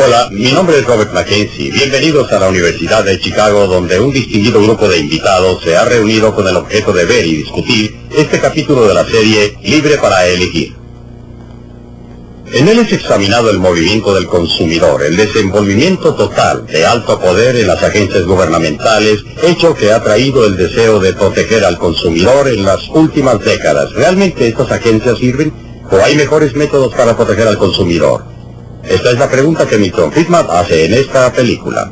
Hola, mi nombre es Robert Mackenzie. Bienvenidos a la Universidad de Chicago, donde un distinguido grupo de invitados se ha reunido con el objeto de ver y discutir este capítulo de la serie Libre para Elegir. En él es examinado el movimiento del consumidor, el desenvolvimiento total de alto poder en las agencias gubernamentales, hecho que ha traído el deseo de proteger al consumidor en las últimas décadas. ¿Realmente estas agencias sirven? ¿O hay mejores métodos para proteger al consumidor? Esta es la pregunta que Milton Friedman hace en esta película.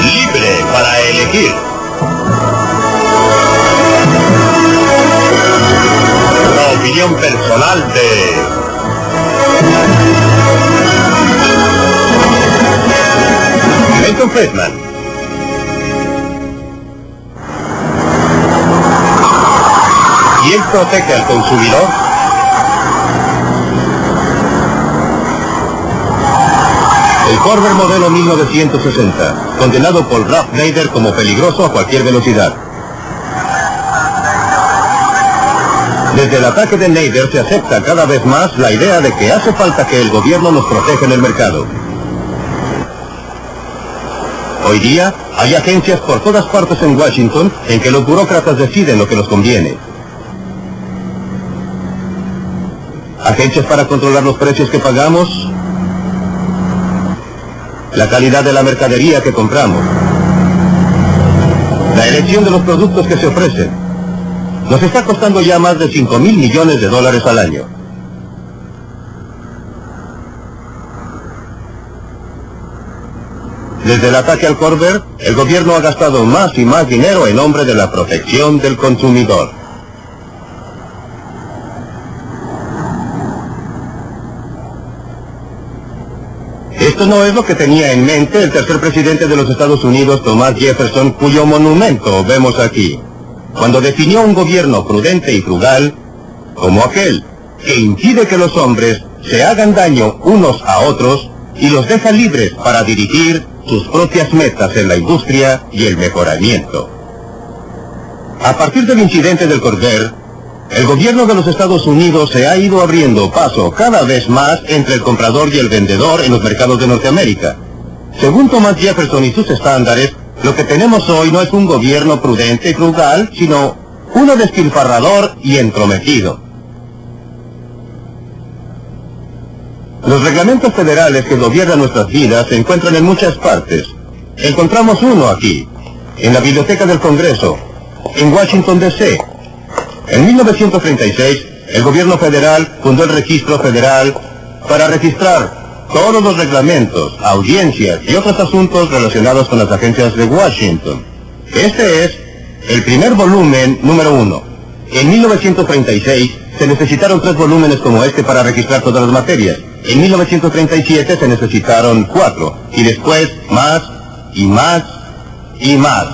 Libre para elegir. La opinión personal de Milton Friedman. ¿Quién protege al consumidor? El Corvair modelo 1960, condenado por Ralph Nader como peligroso a cualquier velocidad. Desde el ataque de Nader se acepta cada vez más la idea de que hace falta que el gobierno nos proteja en el mercado. Hoy día hay agencias por todas partes en Washington en que los burócratas deciden lo que nos conviene. Agencias para controlar los precios que pagamos, la calidad de la mercadería que compramos, la elección de los productos que se ofrecen. Nos está costando ya más de $5,000 millones al año. Desde el ataque al Corvair, el gobierno ha gastado más y más dinero en nombre de la protección del consumidor. Esto no es lo que tenía en mente el tercer presidente de los Estados Unidos, Thomas Jefferson, cuyo monumento vemos aquí, cuando definió un gobierno prudente y frugal como aquel que impide que los hombres se hagan daño unos a otros y los deja libres para dirigir sus propias metas en la industria y el mejoramiento. A partir del incidente del Corvair, el gobierno de los Estados Unidos se ha ido abriendo paso cada vez más entre el comprador y el vendedor en los mercados de Norteamérica. Según Thomas Jefferson y sus estándares, lo que tenemos hoy no es un gobierno prudente y frugal, sino uno despilfarrador y entrometido. Los reglamentos federales que gobiernan nuestras vidas se encuentran en muchas partes. Encontramos uno aquí, en la Biblioteca del Congreso, en Washington, D.C. En 1936, el gobierno federal fundó el Registro Federal para registrar todos los reglamentos, audiencias y otros asuntos relacionados con las agencias de Washington. Este es el primer volumen número 1. En 1936 se necesitaron 3 volúmenes como este para registrar todas las materias. En 1937 se necesitaron 4, y después más, y más, y más.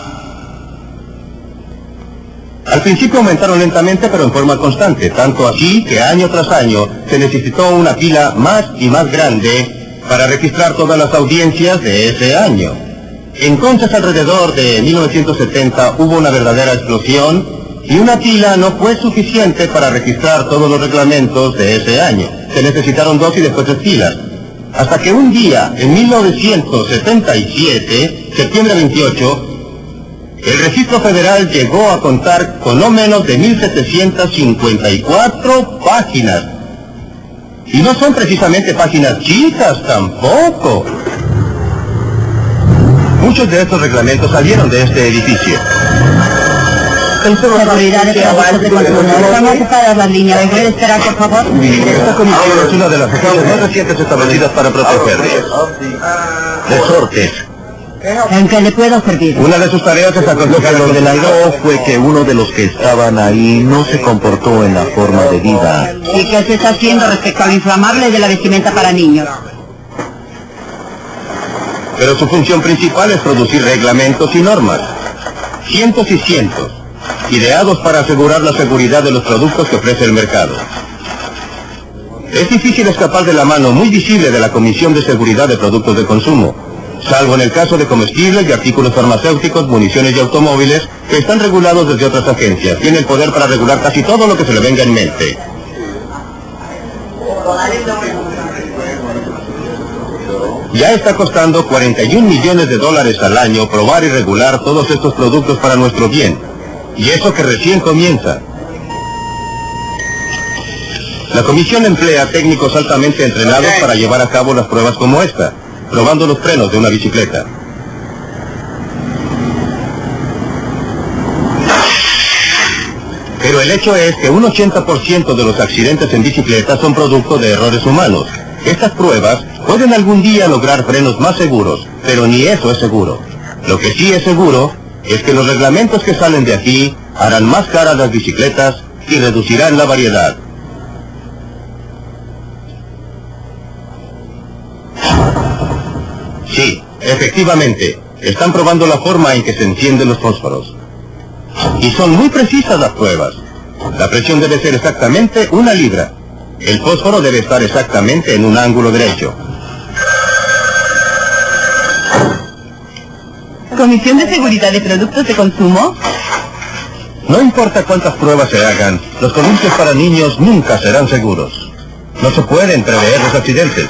Al principio aumentaron lentamente, pero en forma constante, tanto así que año tras año se necesitó una pila más y más grande para registrar todas las audiencias de ese año. Entonces, alrededor de 1970 hubo una verdadera explosión, y una pila no fue suficiente para registrar todos los reglamentos de ese año. Se necesitaron 2 y después 3 pilas. Hasta que un día, en 1977, septiembre 28, el Registro Federal llegó a contar con no menos de 1,754 páginas. Y no son precisamente páginas chicas tampoco. Muchos de estos reglamentos salieron de este edificio. Seguridad de productos de consumo. Estamos separadas las líneas. ¿Puede esperar, por favor? Esta comisión es una de las agencias más recientes establecidas para protegerles. Resortes. ¿En qué le puedo servir? Una de sus tareas es aconsejar al ordenador fue que uno de los que estaban ahí no se comportó en la forma de vida. ¿Y qué se está haciendo respecto a lo inflamable de la vestimenta para niños? Pero su función principal es producir reglamentos y normas. Cientos y cientos, ideados para asegurar la seguridad de los productos que ofrece el mercado. Es difícil escapar de la mano muy visible de la Comisión de Seguridad de Productos de Consumo. salvo en el caso de comestibles y artículos farmacéuticos, municiones y automóviles, que están regulados desde otras agencias. Tiene el poder para regular casi todo lo que se le venga en mente. Ya está costando $41 millones al año probar y regular todos estos productos para nuestro bien. Y eso que recién comienza. La comisión emplea técnicos altamente entrenados para llevar a cabo las pruebas como esta, probando los frenos de una bicicleta. Pero el hecho es que un 80% de los accidentes en bicicleta son producto de errores humanos. Estas pruebas pueden algún día lograr frenos más seguros, pero ni eso es seguro. Lo que sí es seguro es que los reglamentos que salen de aquí harán más caras las bicicletas y reducirán la variedad. Sí, efectivamente, están probando la forma en que se encienden los fósforos. Y son muy precisas las pruebas. La presión debe ser exactamente 1 libra. El fósforo debe estar exactamente en un ángulo derecho. ¿Comisión de Seguridad de Productos de Consumo? No importa cuántas pruebas se hagan, los columpios para niños nunca serán seguros. No se pueden prever los accidentes.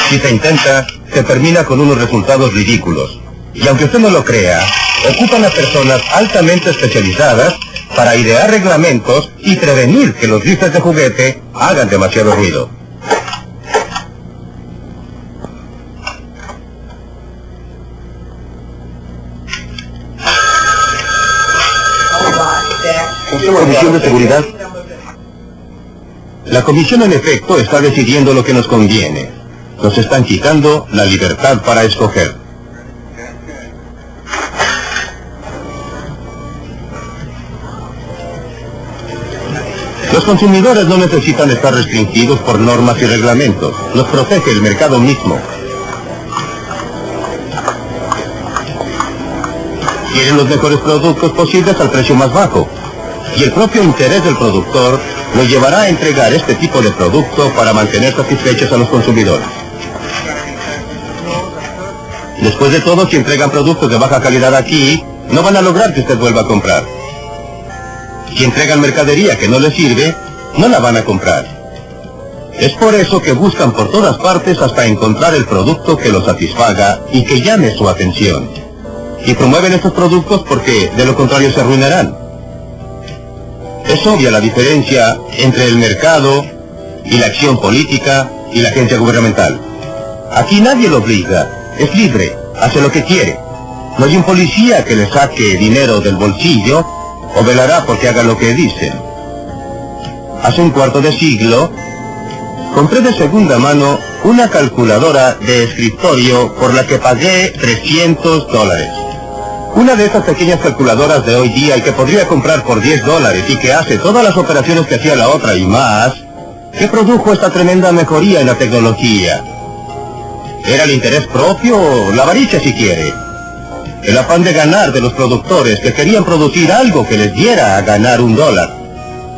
Si se intenta, se termina con unos resultados ridículos. Y aunque usted no lo crea, ocupan a personas altamente especializadas para idear reglamentos y prevenir que los rifles de juguete hagan demasiado ruido. ¿Comisión de seguridad? La comisión en efecto está decidiendo lo que nos conviene. Nos están quitando la libertad para escoger. Los consumidores no necesitan estar restringidos por normas y reglamentos. Los protege el mercado mismo. Quieren los mejores productos posibles al precio más bajo. Y el propio interés del productor lo llevará a entregar este tipo de producto para mantener satisfechos a los consumidores. Después de todo, si entregan productos de baja calidad aquí, no van a lograr que usted vuelva a comprar. Si entregan mercadería que no les sirve, no la van a comprar. Es por eso que buscan por todas partes hasta encontrar el producto que los satisfaga y que llame su atención. Y promueven estos productos porque de lo contrario se arruinarán. Es obvia la diferencia entre el mercado y la acción política y la agencia gubernamental. Aquí nadie lo obliga. Es libre, hace lo que quiere. No hay un policía que le saque dinero del bolsillo o velará porque haga lo que dicen. Hace un cuarto de siglo, compré de segunda mano una calculadora de escritorio por la que pagué $300. Una de esas pequeñas calculadoras de hoy día y que podría comprar por $10 y que hace todas las operaciones que hacía la otra y más, que produjo esta tremenda mejoría en la tecnología. ¿Era el interés propio o la avaricia si quiere? El afán de ganar de los productores que querían producir algo que les diera a ganar $1.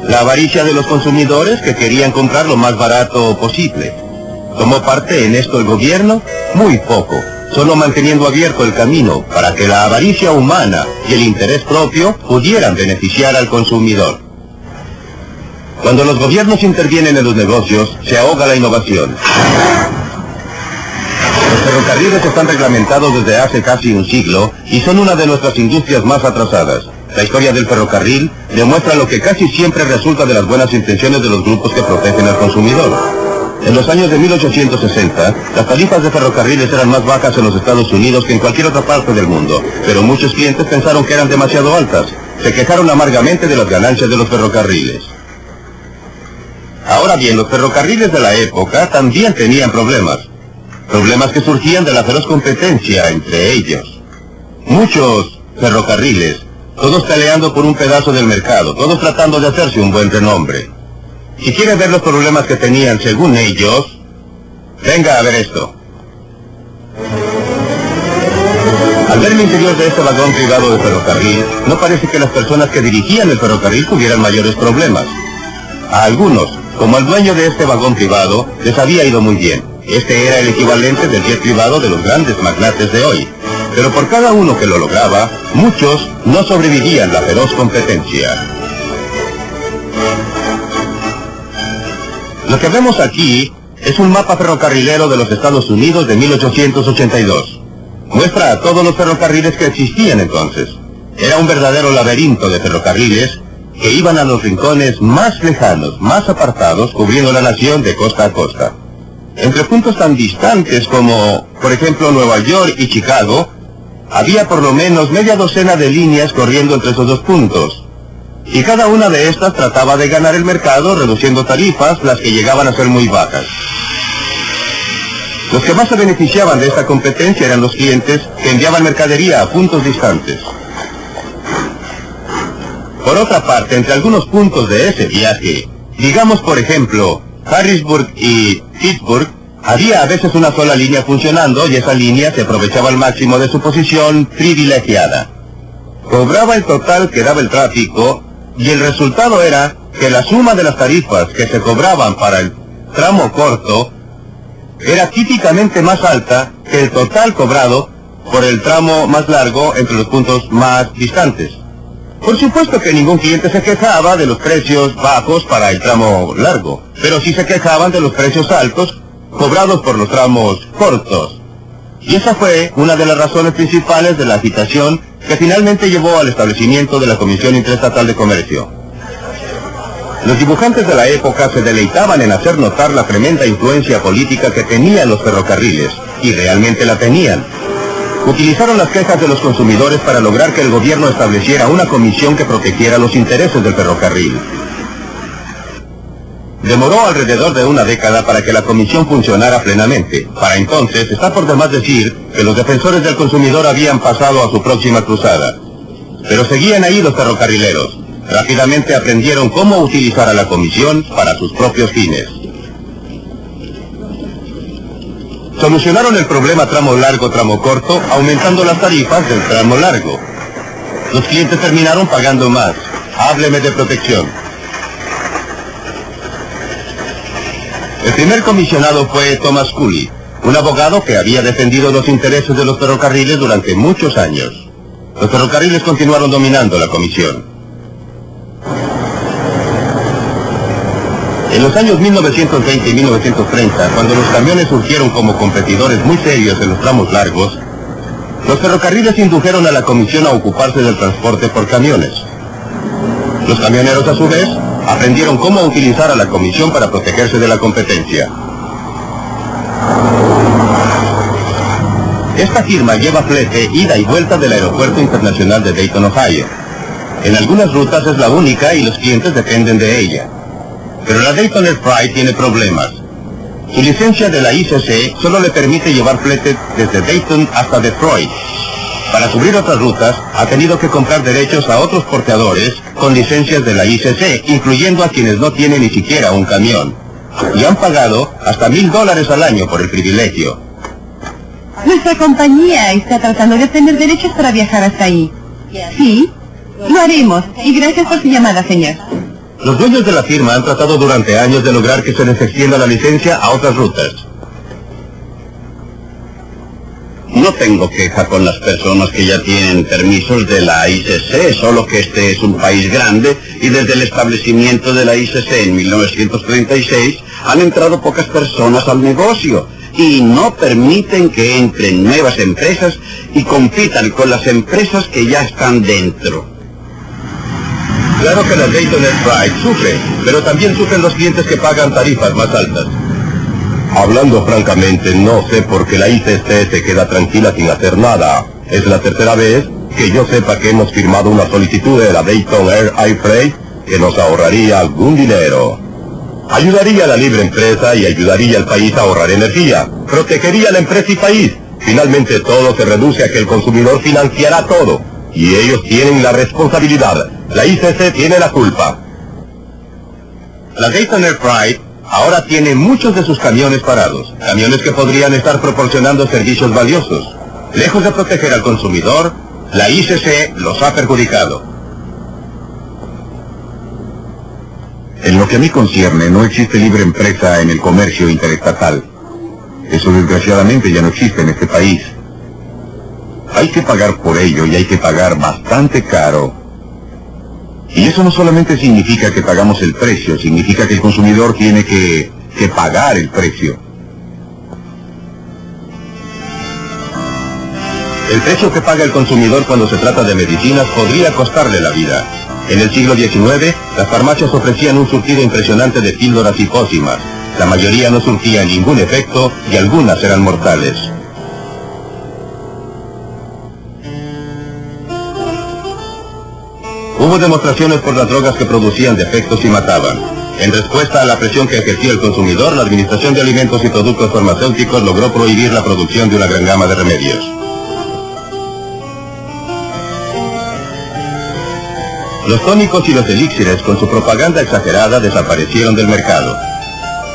La avaricia de los consumidores que querían comprar lo más barato posible. ¿Tomó parte en esto el gobierno? Muy poco, solo manteniendo abierto el camino para que la avaricia humana y el interés propio pudieran beneficiar al consumidor. Cuando los gobiernos intervienen en los negocios, se ahoga la innovación. Los ferrocarriles están reglamentados desde hace casi un siglo y son una de nuestras industrias más atrasadas. La historia del ferrocarril demuestra lo que casi siempre resulta de las buenas intenciones de los grupos que protegen al consumidor. En los años de 1860, las tarifas de ferrocarriles eran más bajas en los Estados Unidos que en cualquier otra parte del mundo, pero muchos clientes pensaron que eran demasiado altas. Se quejaron amargamente de las ganancias de los ferrocarriles. Ahora bien, los ferrocarriles de la época también tenían problemas. Problemas que surgían de la feroz competencia entre ellos. Muchos ferrocarriles, todos peleando por un pedazo del mercado, todos tratando de hacerse un buen renombre. Si quiere ver los problemas que tenían según ellos, venga a ver esto. Al ver el interior de este vagón privado de ferrocarril, no parece que las personas que dirigían el ferrocarril tuvieran mayores problemas. A algunos, como al dueño de este vagón privado, les había ido muy bien. Este era el equivalente del jet privado de los grandes magnates de hoy. Pero por cada uno que lo lograba, muchos no sobrevivían la feroz competencia. Lo que vemos aquí es un mapa ferrocarrilero de los Estados Unidos de 1882. Muestra a todos los ferrocarriles que existían entonces. Era un verdadero laberinto de ferrocarriles que iban a los rincones más lejanos, más apartados, cubriendo la nación de costa a costa. Entre puntos tan distantes como, por ejemplo, Nueva York y Chicago, había por lo menos media docena de líneas corriendo entre esos dos puntos. Y cada una de estas trataba de ganar el mercado reduciendo tarifas, las que llegaban a ser muy bajas. Los que más se beneficiaban de esta competencia eran los clientes que enviaban mercadería a puntos distantes. Por otra parte, entre algunos puntos de ese viaje, digamos por ejemplo, Harrisburg y Pittsburgh, había a veces una sola línea funcionando y esa línea se aprovechaba al máximo de su posición privilegiada. Cobraba el total que daba el tráfico y el resultado era que la suma de las tarifas que se cobraban para el tramo corto era típicamente más alta que el total cobrado por el tramo más largo entre los puntos más distantes. Por supuesto que ningún cliente se quejaba de los precios bajos para el tramo largo, pero sí se quejaban de los precios altos cobrados por los tramos cortos. Y esa fue una de las razones principales de la agitación que finalmente llevó al establecimiento de la Comisión Interestatal de Comercio. Los dibujantes de la época se deleitaban en hacer notar la tremenda influencia política que tenían los ferrocarriles, y realmente la tenían. Utilizaron las quejas de los consumidores para lograr que el gobierno estableciera una comisión que protegiera los intereses del ferrocarril. Demoró alrededor de una década para que la comisión funcionara plenamente. Para entonces, está por demás decir que los defensores del consumidor habían pasado a su próxima cruzada. Pero seguían ahí los ferrocarrileros. Rápidamente aprendieron cómo utilizar a la comisión para sus propios fines. Solucionaron el problema tramo largo-tramo corto, aumentando las tarifas del tramo largo. Los clientes terminaron pagando más. Hábleme de protección. El primer comisionado fue Thomas Cooley, un abogado que había defendido los intereses de los ferrocarriles durante muchos años. Los ferrocarriles continuaron dominando la comisión. En los años 1920 y 1930, cuando los camiones surgieron como competidores muy serios en los tramos largos, los ferrocarriles indujeron a la comisión a ocuparse del transporte por camiones. Los camioneros, a su vez, aprendieron cómo utilizar a la comisión para protegerse de la competencia. Esta firma lleva flete ida y vuelta del Aeropuerto Internacional de Dayton, Ohio. En algunas rutas es la única y los clientes dependen de ella. Pero la Dayton Air Freight tiene problemas. Su licencia de la ICC solo le permite llevar flete desde Dayton hasta Detroit. Para cubrir otras rutas, ha tenido que comprar derechos a otros porteadores con licencias de la ICC, incluyendo a quienes no tienen ni siquiera un camión. Y han pagado hasta $1,000 al año por el privilegio. Nuestra compañía está tratando de obtener derechos para viajar hasta ahí. Sí, lo haremos. Y gracias por su llamada, señor. Los dueños de la firma han tratado durante años de lograr que se les extienda la licencia a otras rutas. No tengo queja con las personas que ya tienen permisos de la ICC, solo que este es un país grande y desde el establecimiento de la ICC en 1936 han entrado pocas personas al negocio y no permiten que entren nuevas empresas y compitan con las empresas que ya están dentro. Claro que la Dayton Air Freight sufre, pero también sufren los clientes que pagan tarifas más altas. Hablando francamente, no sé por qué la ICC se queda tranquila sin hacer nada. Es la tercera vez que yo sepa que hemos firmado una solicitud de la Dayton Air Freight que nos ahorraría algún dinero. Ayudaría a la libre empresa y ayudaría al país a ahorrar energía. Protegería a la empresa y país. Finalmente todo se reduce a que el consumidor financiará todo. Y ellos tienen la responsabilidad. La ICC tiene la culpa. La Dayton Air Freight ahora tiene muchos de sus camiones parados. Camiones que podrían estar proporcionando servicios valiosos. Lejos de proteger al consumidor, la ICC los ha perjudicado. En lo que a mí concierne, no existe libre empresa en el comercio interestatal. Eso desgraciadamente ya no existe en este país. Hay que pagar por ello y hay que pagar bastante caro. Y eso no solamente significa que pagamos el precio, significa que el consumidor tiene que pagar el precio. El precio que paga el consumidor cuando se trata de medicinas podría costarle la vida. En el siglo XIX, las farmacias ofrecían un surtido impresionante de píldoras y pócimas. La mayoría no surtía ningún efecto y algunas eran mortales. Hubo demostraciones por las drogas que producían defectos y mataban. En respuesta a la presión que ejercía el consumidor, la Administración de Alimentos y Productos Farmacéuticos logró prohibir la producción de una gran gama de remedios. Los tónicos y los elixires, con su propaganda exagerada, desaparecieron del mercado.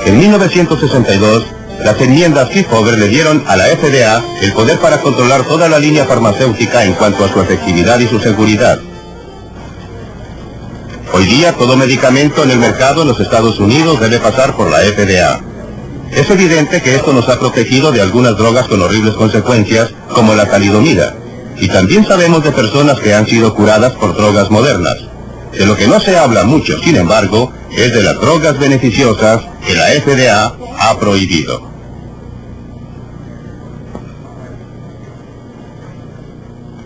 En 1962, las enmiendas Kefauver le dieron a la FDA el poder para controlar toda la línea farmacéutica en cuanto a su efectividad y su seguridad. Hoy día, todo medicamento en el mercado en los Estados Unidos debe pasar por la FDA. Es evidente que esto nos ha protegido de algunas drogas con horribles consecuencias, como la talidomida. Y también sabemos de personas que han sido curadas por drogas modernas. De lo que no se habla mucho, sin embargo, es de las drogas beneficiosas que la FDA ha prohibido.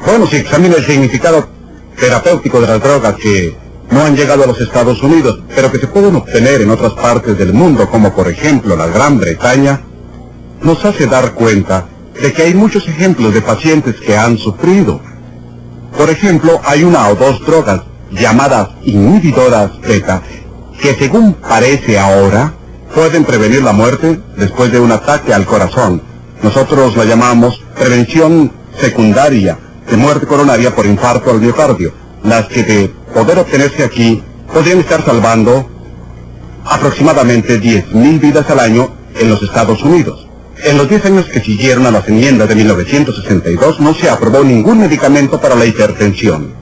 Bueno, si examina el significado terapéutico de las drogas que no han llegado a los Estados Unidos, pero que se pueden obtener en otras partes del mundo, como por ejemplo la Gran Bretaña, nos hace dar cuenta de que hay muchos ejemplos de pacientes que han sufrido. Por ejemplo, hay una o dos drogas llamadas inhibidoras beta, que según parece ahora, pueden prevenir la muerte después de un ataque al corazón. Nosotros la llamamos prevención secundaria de muerte coronaria por infarto al miocardio, las que de poder obtenerse aquí podrían estar salvando aproximadamente 10.000 vidas al año en los Estados Unidos. En los 10 años que siguieron a las enmiendas de 1962 no se aprobó ningún medicamento para la hipertensión,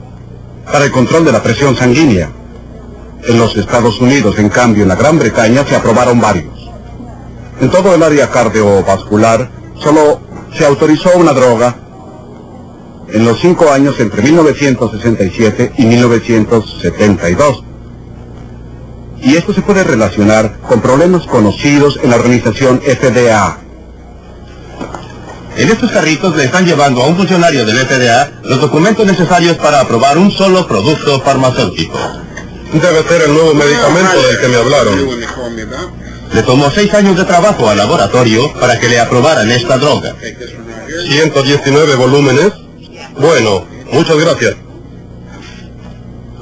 para el control de la presión sanguínea. En los Estados Unidos, en cambio, en la Gran Bretaña se aprobaron varios. En todo el área cardiovascular solo se autorizó una droga en los 5 años entre 1967 y 1972. Y esto se puede relacionar con problemas conocidos en la organización FDA. En estos carritos le están llevando a un funcionario del FDA los documentos necesarios para aprobar un solo producto farmacéutico. Debe ser el nuevo medicamento del que me hablaron. Le tomó 6 años de trabajo al laboratorio para que le aprobaran esta droga. 119 volúmenes. Bueno, muchas gracias.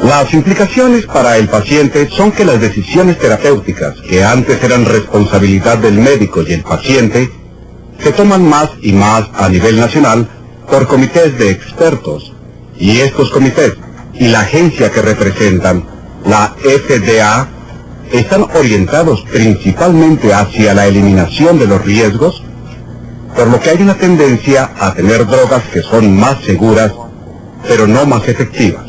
Las implicaciones para el paciente son que las decisiones terapéuticas, que antes eran responsabilidad del médico y el paciente, se toman más y más a nivel nacional por comités de expertos. Y estos comités y la agencia que representan, la FDA, están orientados principalmente hacia la eliminación de los riesgos, por lo que hay una tendencia a tener drogas que son más seguras, pero no más efectivas.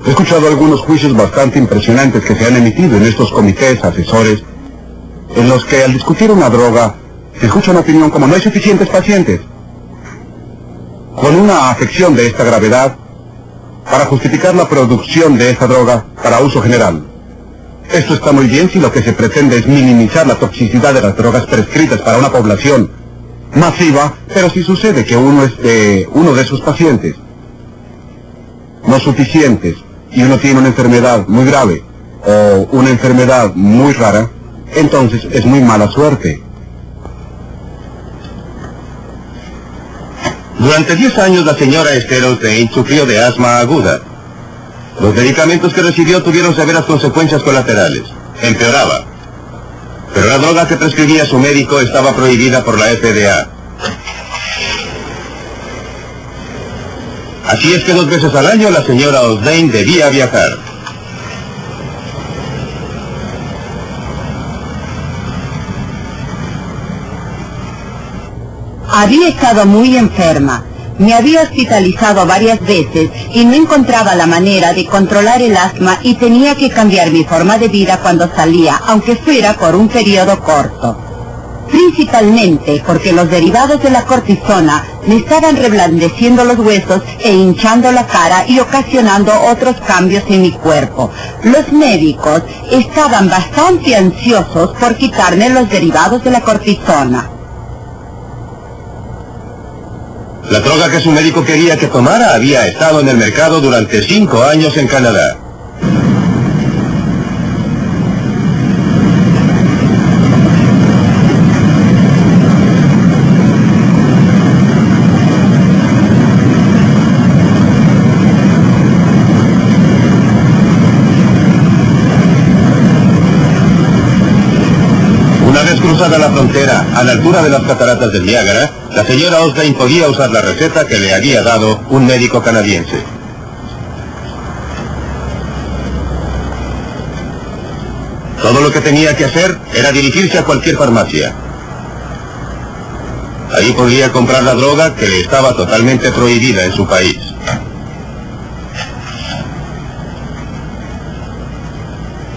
He escuchado algunos juicios bastante impresionantes que se han emitido en estos comités asesores, en los que al discutir una droga, se escucha una opinión como no hay suficientes pacientes con una afección de esta gravedad para justificar la producción de esta droga para uso general. Esto está muy bien si lo que se pretende es minimizar la toxicidad de las drogas prescritas para una población masiva, pero si sucede que uno de esos pacientes no suficientes y uno tiene una enfermedad muy grave o una enfermedad muy rara, entonces es muy mala suerte. Durante 10 años la señora Esther O'Tain sufrió de asma aguda. Los medicamentos que recibió tuvieron severas consecuencias colaterales. Empeoraba. Pero la droga que prescribía su médico estaba prohibida por la FDA. Así es que 2 veces al año la señora O'Tain debía viajar. Había estado muy enferma, Me había hospitalizado varias veces y no encontraba la manera de controlar el asma y tenía que cambiar mi forma de vida cuando salía, aunque fuera por un periodo corto. Principalmente porque los derivados de la cortisona me estaban reblandeciendo los huesos e hinchando la cara y ocasionando otros cambios en mi cuerpo. Los médicos estaban bastante ansiosos por quitarme los derivados de la cortisona. La droga que su médico quería que tomara había estado en el mercado durante 5 años en Canadá. Una vez cruzada la frontera, a la altura de las cataratas del Niágara, la señora Osdane podía usar la receta que le había dado un médico canadiense. Todo lo que tenía que hacer era dirigirse a cualquier farmacia. Ahí podría comprar la droga que le estaba totalmente prohibida en su país.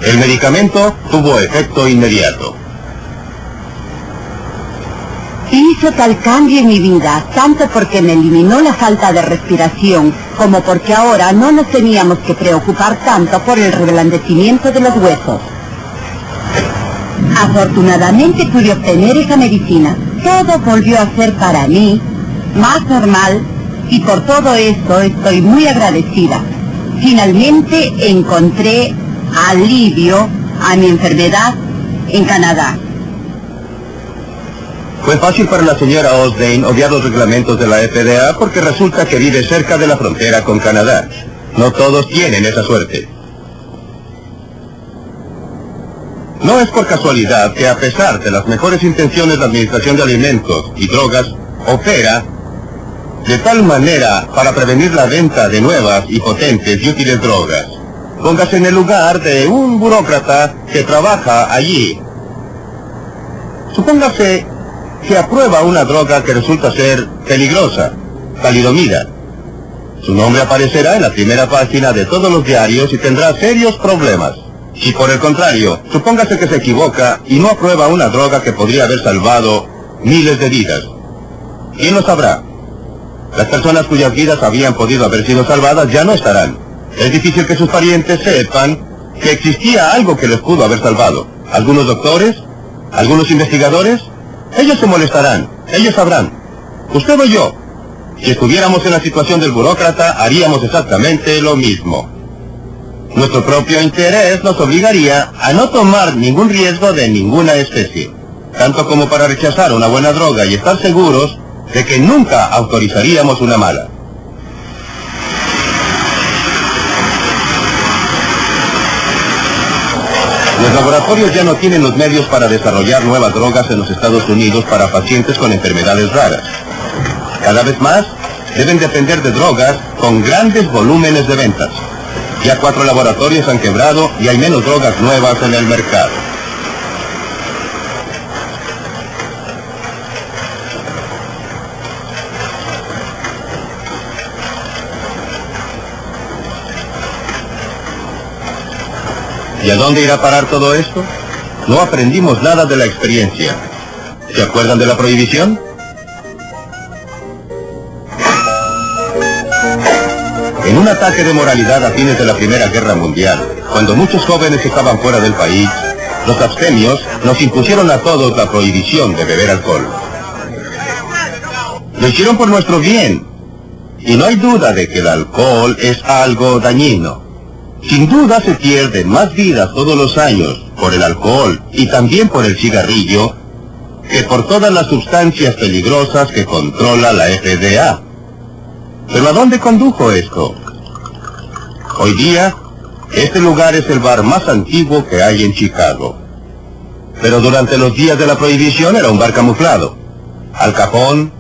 El medicamento tuvo efecto inmediato. Hizo tal cambio en mi vida, tanto porque me eliminó la falta de respiración, como porque ahora no nos teníamos que preocupar tanto por el reblandecimiento de los huesos. Afortunadamente pude obtener esa medicina. Todo volvió a ser para mí más normal y por todo esto estoy muy agradecida. Finalmente encontré alivio a mi enfermedad en Canadá. Fue fácil para la señora Osdane obviar los reglamentos de la FDA porque resulta que vive cerca de la frontera con Canadá. No todos tienen esa suerte. No es por casualidad que a pesar de las mejores intenciones de Administración de Alimentos y Drogas, opera de tal manera para prevenir la venta de nuevas y potentes y útiles drogas. Póngase en el lugar de un burócrata que trabaja allí. Supóngase que aprueba una droga que resulta ser peligrosa, talidomida. Su nombre aparecerá en la primera página de todos los diarios y tendrá serios problemas. Si por el contrario, supóngase que se equivoca y no aprueba una droga que podría haber salvado miles de vidas, ¿quién lo sabrá? Las personas cuyas vidas habían podido haber sido salvadas ya no estarán. Es difícil que sus parientes sepan que existía algo que les pudo haber salvado. ¿Algunos doctores? ¿Algunos investigadores? Ellos se molestarán, ellos sabrán. Usted o yo, si estuviéramos en la situación del burócrata, haríamos exactamente lo mismo. Nuestro propio interés nos obligaría a no tomar ningún riesgo de ninguna especie, tanto como para rechazar una buena droga y estar seguros de que nunca autorizaríamos una mala. Los laboratorios ya no tienen los medios para desarrollar nuevas drogas en los Estados Unidos para pacientes con enfermedades raras. Cada vez más deben depender de drogas con grandes volúmenes de ventas. Ya 4 laboratorios han quebrado y hay menos drogas nuevas en el mercado. ¿Y a dónde irá a parar todo esto? No aprendimos nada de la experiencia. ¿Se acuerdan de la prohibición? En un ataque de moralidad a fines de la Primera Guerra Mundial, cuando muchos jóvenes estaban fuera del país, los abstemios nos impusieron a todos la prohibición de beber alcohol. Lo hicieron por nuestro bien, y no hay duda de que el alcohol es algo dañino. Sin duda se pierden más vidas todos los años por el alcohol y también por el cigarrillo que por todas las sustancias peligrosas que controla la FDA. ¿Pero a dónde condujo esto? Hoy día, este lugar es el bar más antiguo que hay en Chicago. Pero durante los días de la prohibición era un bar camuflado. Al Capone,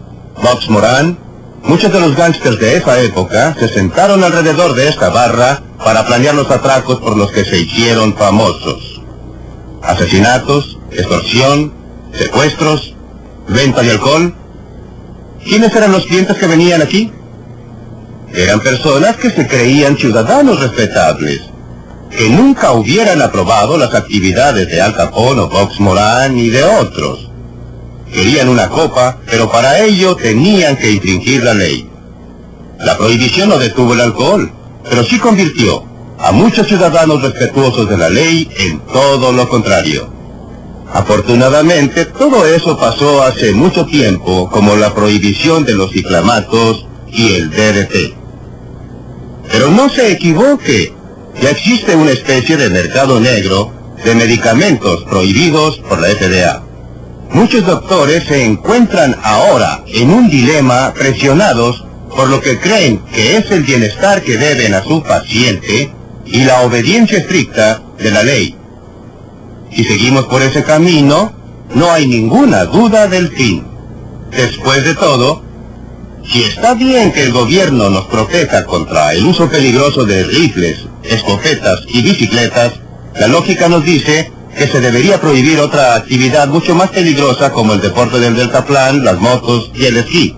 Box Moran, muchos de los gángsters de esa época se sentaron alrededor de esta barra para planear los atracos por los que se hicieron famosos. Asesinatos, extorsión, secuestros, venta de alcohol. ¿Quiénes eran los clientes que venían aquí? Eran personas que se creían ciudadanos respetables, que nunca hubieran aprobado las actividades de Al Capone o Vox Moran y de otros. Querían una copa, pero para ello tenían que infringir la ley. La prohibición no detuvo el alcohol, pero sí convirtió a muchos ciudadanos respetuosos de la ley en todo lo contrario. Afortunadamente, todo eso pasó hace mucho tiempo, como la prohibición de los ciclamatos y el DDT. Pero no se equivoque, ya existe una especie de mercado negro de medicamentos prohibidos por la FDA. Muchos doctores se encuentran ahora en un dilema, presionados por lo que creen que es el bienestar que deben a su paciente y la obediencia estricta de la ley. Si seguimos por ese camino, no hay ninguna duda del fin. Después de todo, si está bien que el gobierno nos proteja contra el uso peligroso de rifles, escopetas y bicicletas, la lógica nos dice que se debería prohibir otra actividad mucho más peligrosa como el deporte del deltaplán, las motos y el esquí.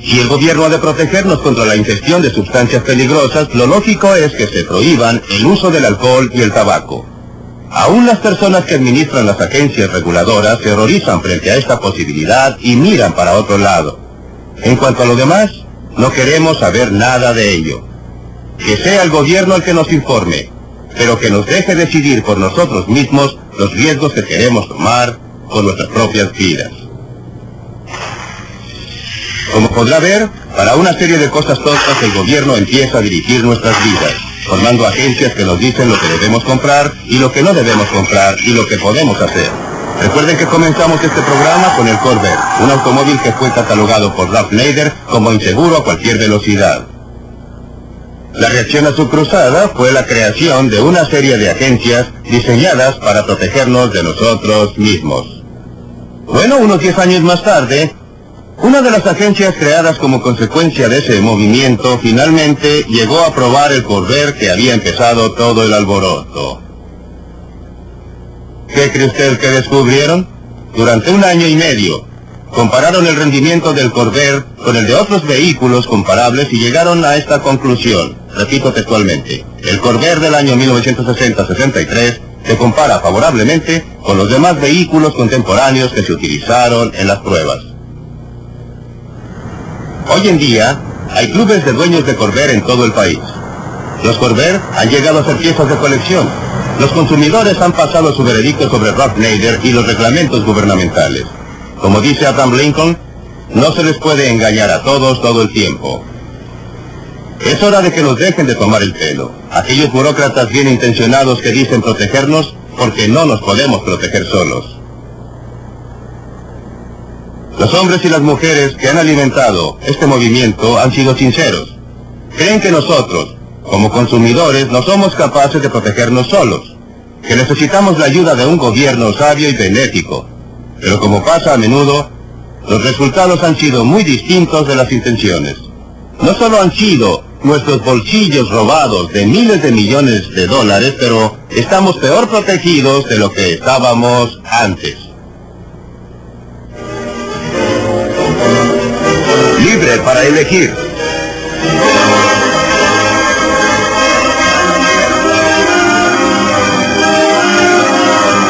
Si el gobierno ha de protegernos contra la ingestión de sustancias peligrosas, lo lógico es que se prohíban el uso del alcohol y el tabaco. Aún las personas que administran las agencias reguladoras se horrorizan frente a esta posibilidad y miran para otro lado. En cuanto a lo demás, no queremos saber nada de ello. Que sea el gobierno el que nos informe, pero que nos deje decidir por nosotros mismos los riesgos que queremos tomar con nuestras propias vidas. Como podrá ver, para una serie de cosas tontas el gobierno empieza a dirigir nuestras vidas, formando agencias que nos dicen lo que debemos comprar y lo que no debemos comprar y lo que podemos hacer. Recuerden que comenzamos este programa con el Corvair, un automóvil que fue catalogado por Ralph Nader como inseguro a cualquier velocidad. La reacción a su cruzada fue la creación de una serie de agencias diseñadas para protegernos de nosotros mismos. Bueno, unos 10 años más tarde, una de las agencias creadas como consecuencia de ese movimiento finalmente llegó a probar el Corvair que había empezado todo el alboroto. ¿Qué cree usted que descubrieron? Durante 1 año y medio, compararon el rendimiento del Corvair con el de otros vehículos comparables y llegaron a esta conclusión. Repito textualmente, el Corvair del año 1960-63 se compara favorablemente con los demás vehículos contemporáneos que se utilizaron en las pruebas. Hoy en día, hay clubes de dueños de Corvair en todo el país. Los Corvair han llegado a ser piezas de colección. Los consumidores han pasado su veredicto sobre Ralph Nader y los reglamentos gubernamentales. Como dice Abraham Lincoln, no se les puede engañar a todos todo el tiempo. Es hora de que nos dejen de tomar el pelo. Aquellos burócratas bien intencionados que dicen protegernos porque no nos podemos proteger solos. Los hombres y las mujeres que han alimentado este movimiento han sido sinceros. Creen que nosotros, como consumidores, no somos capaces de protegernos solos, que necesitamos la ayuda de un gobierno sabio y benéfico. Pero como pasa a menudo, los resultados han sido muy distintos de las intenciones. No solo han sido nuestros bolsillos robados de miles de millones de dólares, pero estamos peor protegidos de lo que estábamos antes. Libre para elegir.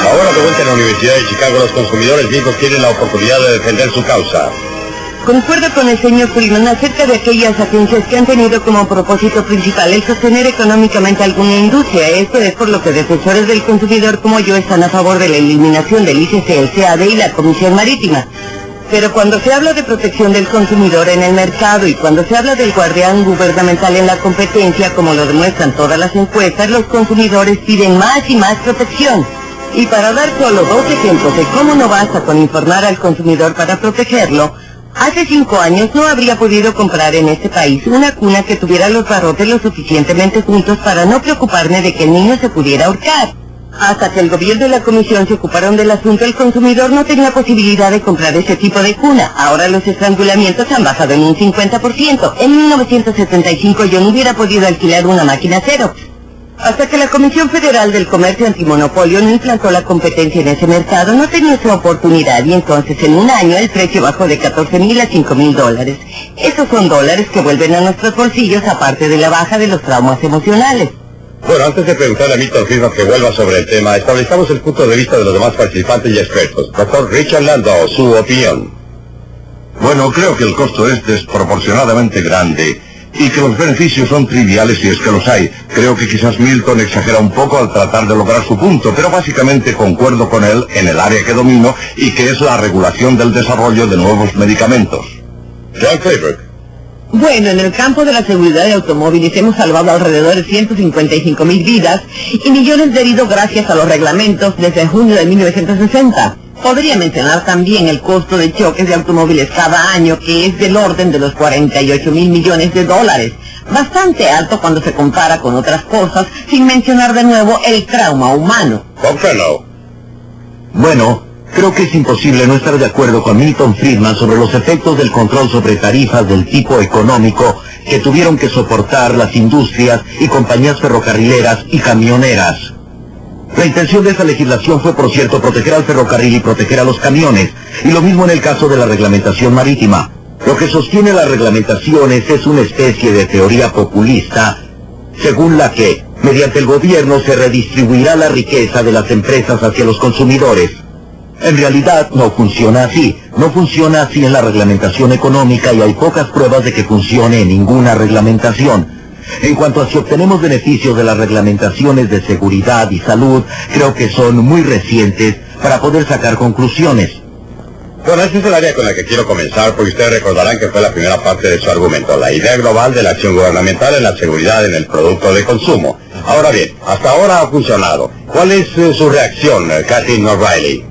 Ahora de vuelta en la Universidad de Chicago, los consumidores viejos tienen la oportunidad de defender su causa. Concuerdo con el señor Freeman acerca de aquellas agencias que han tenido como propósito principal el sostener económicamente alguna industria. Esto es por lo que defensores del consumidor como yo están a favor de la eliminación del ICC, el CAD y la Comisión Marítima. Pero cuando se habla de protección del consumidor en el mercado y cuando se habla del guardián gubernamental en la competencia, como lo demuestran todas las encuestas, los consumidores piden más y más protección. Y para dar solo 2 ejemplos de cómo no basta con informar al consumidor para protegerlo, hace 5 años no habría podido comprar en este país una cuna que tuviera los barrotes lo suficientemente juntos para no preocuparme de que el niño se pudiera ahorcar. Hasta que el gobierno y la comisión se ocuparon del asunto, el consumidor no tenía posibilidad de comprar ese tipo de cuna. Ahora los estrangulamientos han bajado en un 50%. En 1975 yo no hubiera podido alquilar una máquina Xerox. Hasta que la Comisión Federal del Comercio Antimonopolio no implantó la competencia en ese mercado, no tenía su oportunidad y entonces en un año el precio bajó de 14.000 a 5.000 dólares. Esos son dólares que vuelven a nuestros bolsillos aparte de la baja de los traumas emocionales. Bueno, antes de preguntarle a Milton Friedman que vuelva sobre el tema, establezcamos el punto de vista de los demás participantes y expertos. Doctor Richard Landau, su opinión. Bueno, creo que el costo es desproporcionadamente grande y que los beneficios son triviales si es que los hay. Creo que quizás Milton exagera un poco al tratar de lograr su punto, pero básicamente concuerdo con él en el área que domino y que es la regulación del desarrollo de nuevos medicamentos. John Clayburgh. Bueno, en el campo de la seguridad de automóviles hemos salvado alrededor de 155.000 vidas y millones de heridos gracias a los reglamentos desde junio de 1960. Podría mencionar también el costo de choques de automóviles cada año, que es del orden de los 48.000 millones de dólares. Bastante alto cuando se compara con otras cosas, sin mencionar de nuevo el trauma humano. Bueno, creo que es imposible no estar de acuerdo con Milton Friedman sobre los efectos del control sobre tarifas del tipo económico que tuvieron que soportar las industrias y compañías ferrocarrileras y camioneras. La intención de esa legislación fue, por cierto, proteger al ferrocarril y proteger a los camiones, y lo mismo en el caso de la reglamentación marítima. Lo que sostiene las reglamentaciones es una especie de teoría populista, según la que, mediante el gobierno, se redistribuirá la riqueza de las empresas hacia los consumidores. En realidad no funciona así. No funciona así en la reglamentación económica y hay pocas pruebas de que funcione en ninguna reglamentación. En cuanto a si obtenemos beneficios de las reglamentaciones de seguridad y salud, creo que son muy recientes para poder sacar conclusiones. Bueno, ese es el área con la que quiero comenzar, porque ustedes recordarán que fue la primera parte de su argumento, la idea global de la acción gubernamental en la seguridad en el producto de consumo. Ahora bien, hasta ahora ha funcionado. ¿Cuál es su reacción, Kathleen O'Reilly?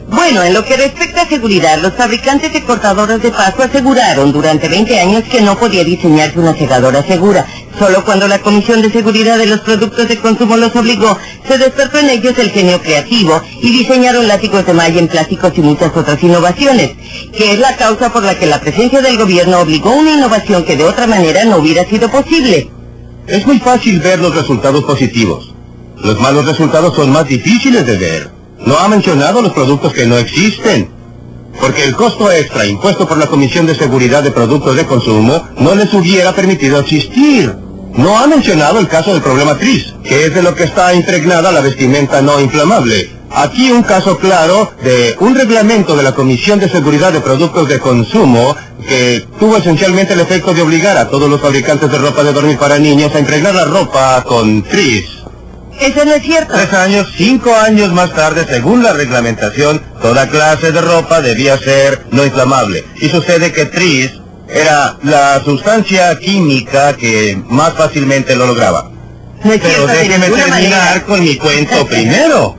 Bueno, en lo que respecta a seguridad, los fabricantes de cortadoras de paso aseguraron durante 20 años que no podía diseñarse una segadora segura. Solo cuando la Comisión de Seguridad de los Productos de Consumo los obligó, se despertó en ellos el genio creativo y diseñaron látigos de malla en plásticos y muchas otras innovaciones, que es la causa por la que la presencia del gobierno obligó una innovación que de otra manera no hubiera sido posible. Es muy fácil ver los resultados positivos. Los malos resultados son más difíciles de ver. No ha mencionado los productos que no existen, porque el costo extra impuesto por la Comisión de Seguridad de Productos de Consumo no les hubiera permitido existir. No ha mencionado el caso del problema TRIS, que es de lo que está impregnada la vestimenta no inflamable. Aquí un caso claro de un reglamento de la Comisión de Seguridad de Productos de Consumo que tuvo esencialmente el efecto de obligar a todos los fabricantes de ropa de dormir para niños a impregnar la ropa con TRIS. Eso no es cierto. 3 años, 5 años más tarde, según la reglamentación, toda clase de ropa debía ser no inflamable. Y sucede que TRIS era la sustancia química que más fácilmente lo lograba. No es Pero cierto, de déjeme ninguna terminar manera. con mi cuento primero,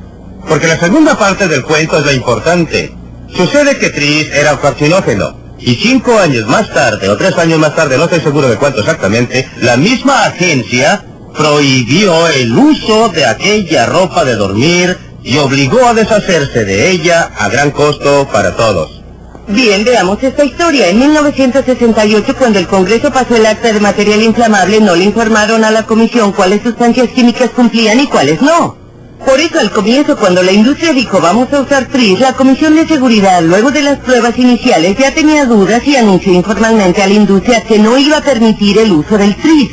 porque la segunda parte del cuento es la importante. Sucede que TRIS era carcinógeno, y 5 años más tarde, o 3 años más tarde, no estoy seguro de cuánto exactamente, la misma agencia prohibió el uso de aquella ropa de dormir y obligó a deshacerse de ella a gran costo para todos. Bien, veamos esta historia. En 1968, cuando el Congreso pasó el acta de material inflamable, no le informaron a la Comisión cuáles sustancias químicas cumplían y cuáles no. Por eso, al comienzo, cuando la industria dijo vamos a usar TRIS, la Comisión de Seguridad, luego de las pruebas iniciales, ya tenía dudas y anunció informalmente a la industria que no iba a permitir el uso del TRIS.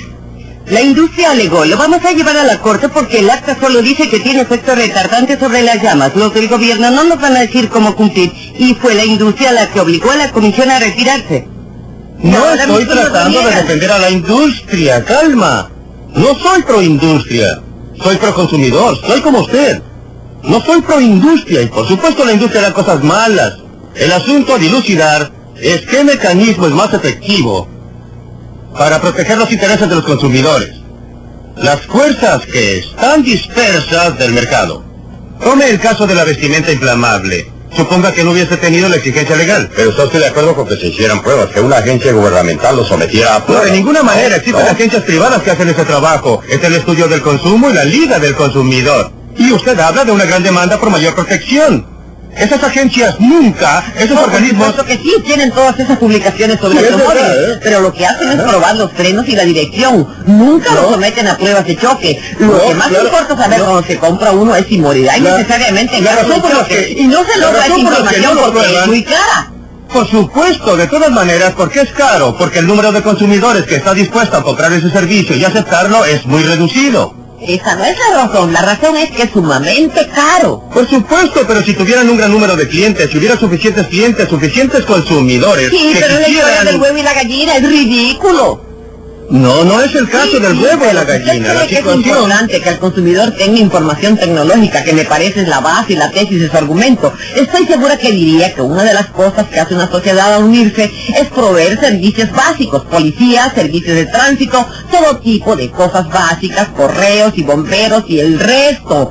La industria alegó, lo vamos a llevar a la corte porque el acta solo dice que tiene efecto retardante sobre las llamas. Los del gobierno no nos van a decir cómo cumplir. Y fue la industria la que obligó a la comisión a retirarse. No Ahora estoy mismo lo tratando de niegan. defender a la industria, calma. No soy pro-industria, soy pro-consumidor, soy como usted. No soy pro-industria y por supuesto la industria hará cosas malas. El asunto a dilucidar es qué mecanismo es más efectivo para proteger los intereses de los consumidores. Las fuerzas que están dispersas del mercado. Tome el caso de la vestimenta inflamable. Suponga que no hubiese tenido la exigencia legal. Pero está usted de acuerdo con que se hicieran pruebas, que una agencia gubernamental lo sometiera a No, pruebas. de ninguna manera. Existen No. agencias privadas que hacen ese trabajo. Es el estudio del consumo y la Liga del Consumidor. Y usted habla de una gran demanda por mayor protección. Esas agencias nunca, esos organismos... Por supuesto que sí, tienen todas esas publicaciones sobre Sí, es automóviles, verdad, pero lo que hacen es probar los frenos y la dirección. Nunca lo someten a pruebas de choque. Lo que más importa saber cuando se compra uno es si morirá innecesariamente en caso de choque. Y no se logra esa información porque es muy cara. Por supuesto, de todas maneras, ¿por qué es caro? Porque el número de consumidores que está dispuesto a comprar ese servicio y aceptarlo es muy reducido. Esa no es la razón es que es sumamente caro. Por supuesto, pero si tuvieran un gran número de clientes, si hubiera suficientes clientes, suficientes consumidores... Sí, que pero la historia quisieran... del huevo y la gallina es ridículo. No, no es el caso del huevo y la ¿Usted gallina. cree La que es situación... importante que el consumidor tenga información tecnológica, que me parece es la base y la tesis de su argumento? Estoy segura que diría que una de las cosas que hace una sociedad al unirse es proveer servicios básicos, policía, servicios de tránsito, todo tipo de cosas básicas, correos y bomberos y el resto.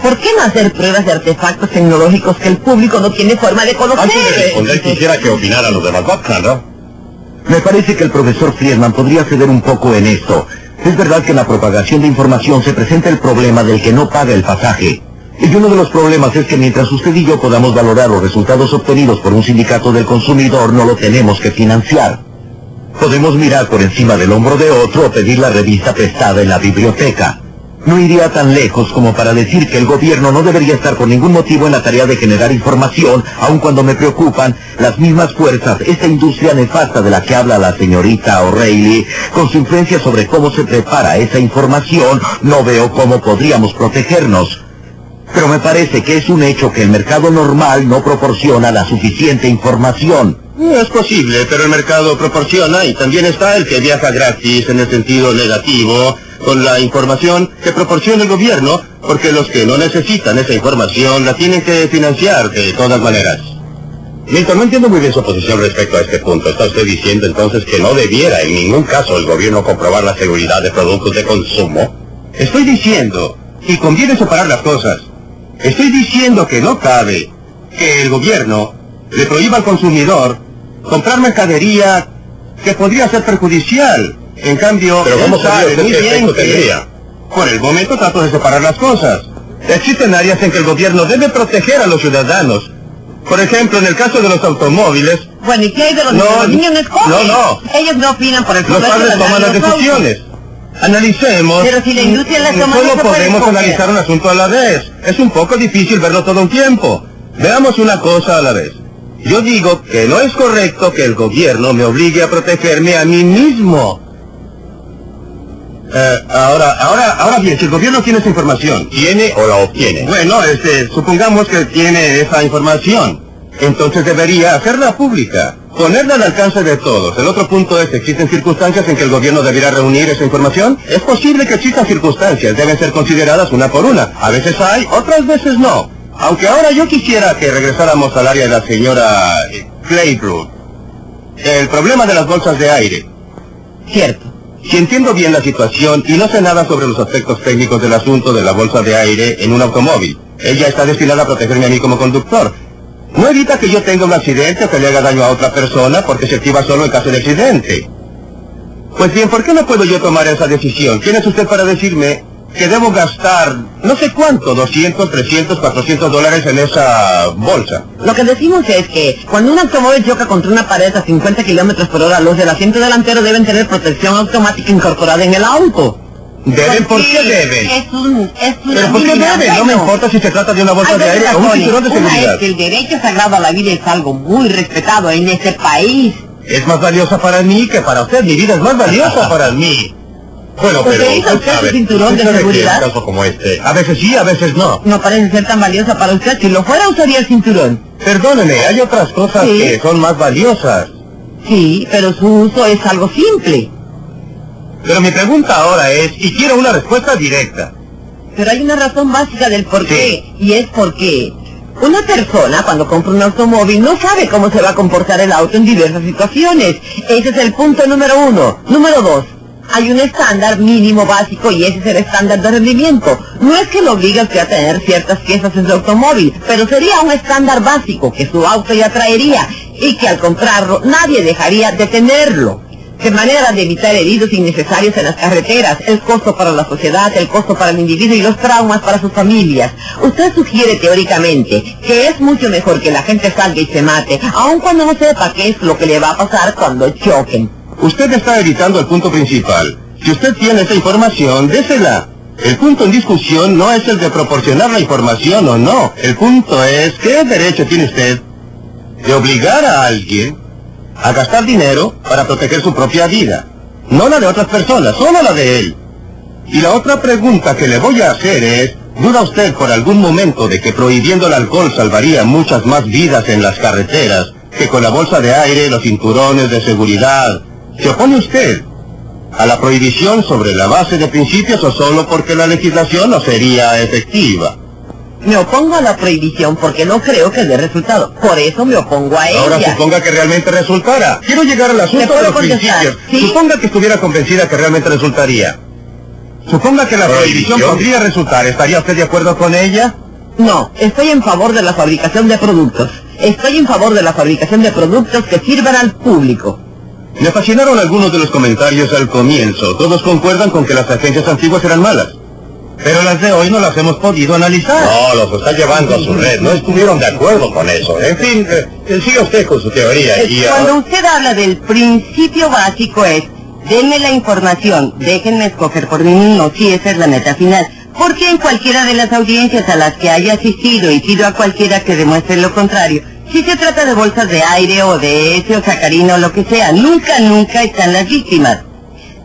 ¿Por qué no hacer pruebas de artefactos tecnológicos que el público no tiene forma de conocer? Antes de responder, quisiera que opinaran los demás. ¿no? Me parece que el profesor Friedman podría ceder un poco en esto. Es verdad que en la propagación de información se presenta el problema del que no paga el pasaje. Y uno de los problemas es que mientras usted y yo podamos valorar los resultados obtenidos por un sindicato del consumidor, no lo tenemos que financiar. Podemos mirar por encima del hombro de otro o pedir la revista prestada en la biblioteca. No iría tan lejos como para decir que el gobierno no debería estar por ningún motivo en la tarea de generar información, aun cuando me preocupan las mismas fuerzas, esta industria nefasta de la que habla la señorita O'Reilly, con su influencia sobre cómo se prepara esa información, no veo cómo podríamos protegernos. Pero me parece que es un hecho que el mercado normal no proporciona la suficiente información. Es posible, pero el mercado proporciona y también está el que viaja gratis en el sentido negativo con la información que proporciona el gobierno, porque los que no necesitan esa información la tienen que financiar de todas maneras. Milton, no entiendo muy bien su posición respecto a este punto. ¿Está usted diciendo entonces que no debiera en ningún caso el gobierno comprobar la seguridad de productos de consumo? Estoy diciendo, y conviene separar las cosas, estoy diciendo que no cabe que el gobierno le prohíba al consumidor comprar mercadería que podría ser perjudicial. En cambio, ¿pero cómo sabe sabía muy usted qué bien efecto que, tendría? por el momento trato de separar las cosas. Existen áreas en que el gobierno debe proteger a los ciudadanos. Por ejemplo, en el caso de los automóviles... Bueno, ¿y qué hay de los niños? Los niños no escogen. No. Ellos no opinan por el Los padres toman las decisiones. Analicemos... Pero si la industria las toma, solo no se puede podemos escoger. analizar un asunto a la vez. Es un poco difícil verlo todo un tiempo. Veamos una cosa a la vez. Yo digo que no es correcto que el gobierno me obligue a protegerme a mí mismo. Ahora bien, si el gobierno tiene esa información... ¿Tiene o la obtiene? Bueno, supongamos que tiene esa información. Entonces debería hacerla pública, ponerla al alcance de todos. El otro punto es, ¿existen circunstancias en que el gobierno debiera reunir esa información? Es posible que existan circunstancias, deben ser consideradas una por una. A veces hay, otras veces no. Aunque ahora yo quisiera que regresáramos al área de la señora Claybrook. El problema de las bolsas de aire. Cierto. Si entiendo bien la situación y no sé nada sobre los aspectos técnicos del asunto de la bolsa de aire en un automóvil, ella está destinada a protegerme a mí como conductor. No evita que yo tenga un accidente o que le haga daño a otra persona porque se activa solo en caso de accidente. Pues bien, ¿por qué no puedo yo tomar esa decisión? ¿Quién es usted para decirme que debo gastar, no sé cuánto, 200, 300, 400 dólares en esa bolsa? Lo que decimos es que cuando un automóvil choca contra una pared a 50 kilómetros por hora, los del asiento delantero deben tener protección automática incorporada en el auto. ¿Deben? ¿Por qué deben? ¿Pero por qué deben? No me importa si se trata de una bolsa de aire o un cinturón de Una seguridad. es que el derecho sagrado a la vida es algo muy respetado en este país. Es más valiosa para mí que para usted. Mi vida es más valiosa para mí. Bueno, ¿Usted pero... usa usted a su ver, cinturón de ¿usted sabe que seguridad? en un caso como este... A veces sí, a veces no. No parece ser tan valiosa para usted. Si lo fuera, usaría el cinturón. Perdóneme, hay otras cosas Sí. que son más valiosas. Sí, pero su uso es algo simple. Pero mi pregunta ahora es, y quiero una respuesta directa. Pero hay una razón básica del por qué, y es porque una persona cuando compra un automóvil no sabe cómo se va a comportar el auto en diversas situaciones. Ese es el punto número 1. Número 2. Hay un estándar mínimo básico y ese es el estándar de rendimiento. No es que lo obligue a usted a tener ciertas piezas en su automóvil, pero sería un estándar básico que su auto ya traería y que al comprarlo nadie dejaría de tenerlo. de manera de evitar heridos innecesarios en las carreteras, el costo para la sociedad, el costo para el individuo y los traumas para sus familias. Usted sugiere teóricamente que es mucho mejor que la gente salga y se mate, aun cuando no sepa qué es lo que le va a pasar cuando choquen. Usted está evitando el punto principal. Si usted tiene esa información, désela. El punto en discusión no es el de proporcionar la información o no. El punto es, ¿qué derecho tiene usted de obligar a alguien a gastar dinero para proteger su propia vida? No la de otras personas, solo la de él. Y la otra pregunta que le voy a hacer es, ¿duda usted por algún momento de que prohibiendo el alcohol salvaría muchas más vidas en las carreteras que con la bolsa de aire, los cinturones de seguridad? ¿Se opone usted a la prohibición sobre la base de principios o solo porque la legislación no sería efectiva? Me opongo a la prohibición porque no creo que dé resultado. Por eso me opongo a ella. Ahora suponga que realmente resultara. Quiero llegar al asunto de los principios. ¿Sí? Suponga que estuviera convencida que realmente resultaría. Suponga que la prohibición podría resultar. ¿Estaría usted de acuerdo con ella? No, estoy en favor de la fabricación de productos. Estoy en favor de la fabricación de productos que sirvan al público. Me fascinaron algunos de los comentarios al comienzo. Todos concuerdan con que las agencias antiguas eran malas. Pero las de hoy no las hemos podido analizar. No, los está llevando a su red. No estuvieron de acuerdo con eso. En fin, siga usted con su teoría. Cuando usted habla del principio básico es, denme la información, déjenme escoger por mí mismo si esa es la meta final. Porque en cualquiera de las audiencias a las que haya asistido y pido a cualquiera que demuestre lo contrario, si se trata de bolsas de aire o de ese o sacarina o lo que sea, nunca están las víctimas.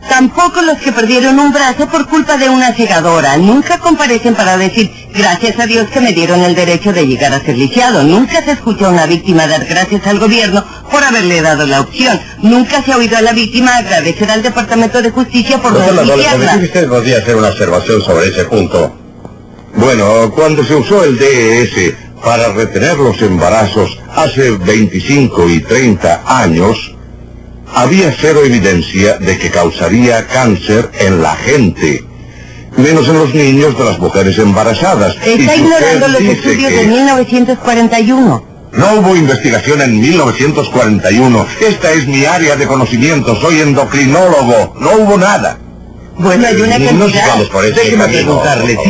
Tampoco los que perdieron un brazo por culpa de una segadora. Nunca comparecen para decir, gracias a Dios que me dieron el derecho de llegar a ser lisiado. Nunca se escucha a una víctima dar gracias al gobierno por haberle dado la opción. Nunca se ha oído a la víctima agradecer al Departamento de Justicia por no lisiarla. Usted podría hacer una observación sobre ese punto. Bueno, cuando se usó el DES para retener los embarazos hace 25 y 30 años, había cero evidencia de que causaría cáncer en la gente, menos en los niños de las mujeres embarazadas. Está ignorando los estudios de 1941. No hubo investigación en 1941. Esta es mi área de conocimiento. Soy endocrinólogo. No hubo nada. Bueno, hay una cantidad. No sigamos por ese camino.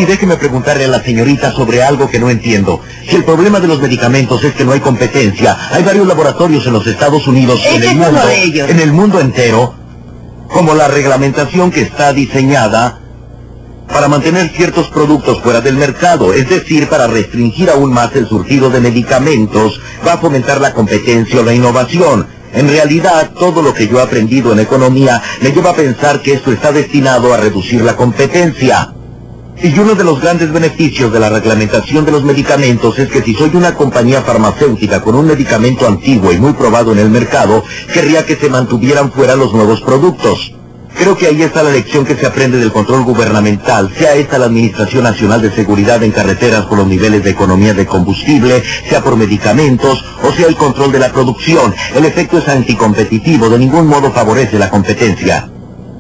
Déjeme preguntarle a la señorita sobre algo que no entiendo. Si el problema de los medicamentos es que no hay competencia, hay varios laboratorios en los Estados Unidos, en el mundo entero, como la reglamentación que está diseñada para mantener ciertos productos fuera del mercado, es decir, para restringir aún más el surtido de medicamentos, va a fomentar la competencia o la innovación. En realidad, todo lo que yo he aprendido en economía me lleva a pensar que esto está destinado a reducir la competencia. Y uno de los grandes beneficios de la reglamentación de los medicamentos es que si soy una compañía farmacéutica con un medicamento antiguo y muy probado en el mercado, querría que se mantuvieran fuera los nuevos productos. Creo que ahí está la lección que se aprende del control gubernamental, sea esta la Administración Nacional de Seguridad en Carreteras por los niveles de economía de combustible, sea por medicamentos, o sea el control de la producción. El efecto es anticompetitivo, de ningún modo favorece la competencia.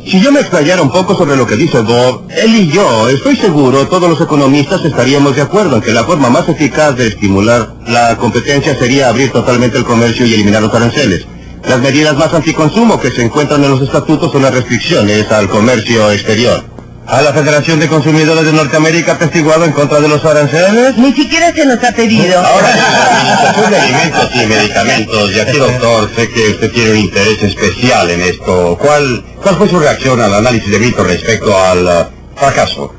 Si yo me explayara un poco sobre lo que dice Bob, él y yo, estoy seguro, todos los economistas estaríamos de acuerdo en que la forma más eficaz de estimular la competencia sería abrir totalmente el comercio y eliminar los aranceles. Las medidas más anticonsumo que se encuentran en los estatutos son las restricciones al comercio exterior. ¿A la Federación de Consumidores de Norteamérica atestiguado en contra de los aranceles? Ni siquiera se nos ha pedido. Ahora, la Administración de Alimentos y Medicamentos, y aquí, doctor, sé que usted tiene un interés especial en esto. ¿Cuál fue su reacción al análisis de Milton respecto al fracaso?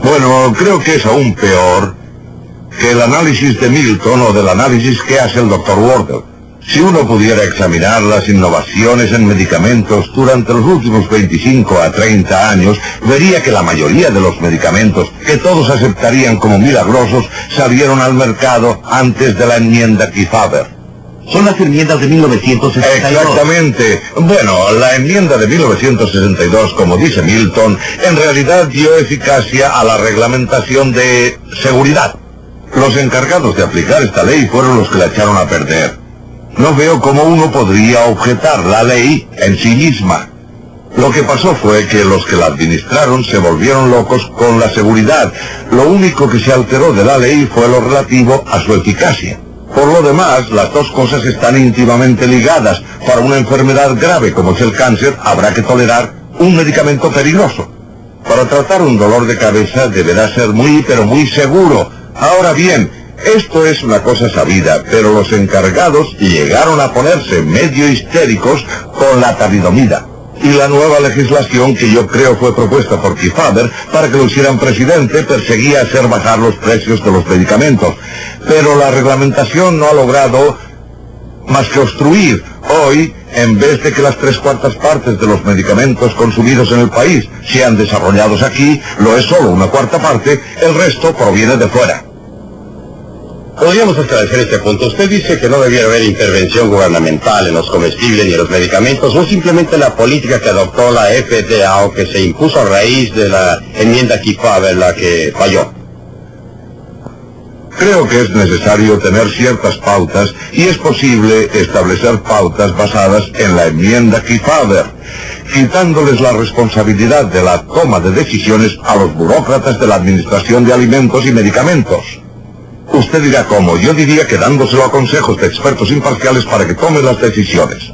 Bueno, creo que es aún peor que el análisis de Milton o del análisis que hace el Dr. Wardell. Si uno pudiera examinar las innovaciones en medicamentos durante los últimos 25 a 30 años, vería que la mayoría de los medicamentos, que todos aceptarían como milagrosos, salieron al mercado antes de la enmienda Kefauver. Son las enmiendas de 1962. Exactamente. Bueno, la enmienda de 1962, como dice Milton, en realidad dio eficacia a la reglamentación de seguridad. Los encargados de aplicar esta ley fueron los que la echaron a perder. No veo cómo uno podría objetar la ley en sí misma. Lo que pasó fue que los que la administraron se volvieron locos con la seguridad. Lo único que se alteró de la ley fue lo relativo a su eficacia. Por lo demás, las dos cosas están íntimamente ligadas. Para una enfermedad grave como es el cáncer, habrá que tolerar un medicamento peligroso. Para tratar un dolor de cabeza deberá ser muy, pero muy seguro. Ahora bien, esto es una cosa sabida, pero los encargados llegaron a ponerse medio histéricos con la talidomida. Y la nueva legislación que yo creo fue propuesta por Kefauver para que lo hicieran presidente perseguía hacer bajar los precios de los medicamentos. Pero la reglamentación no ha logrado más que obstruir. Hoy, en vez de que las 3/4 partes de los medicamentos consumidos en el país sean desarrollados aquí, lo es solo una 1/4 parte, el resto proviene de fuera. Podríamos esclarecer este punto. Usted dice que no debiera haber intervención gubernamental en los comestibles ni en los medicamentos, o simplemente la política que adoptó la FDA o que se impuso a raíz de la enmienda Kefauver la que falló. Creo que es necesario tener ciertas pautas y es posible establecer pautas basadas en la enmienda Kefauver, quitándoles la responsabilidad de la toma de decisiones a los burócratas de la Administración de Alimentos y Medicamentos. Usted dirá cómo. Yo diría que dándoselo a consejos de expertos imparciales para que tomen las decisiones.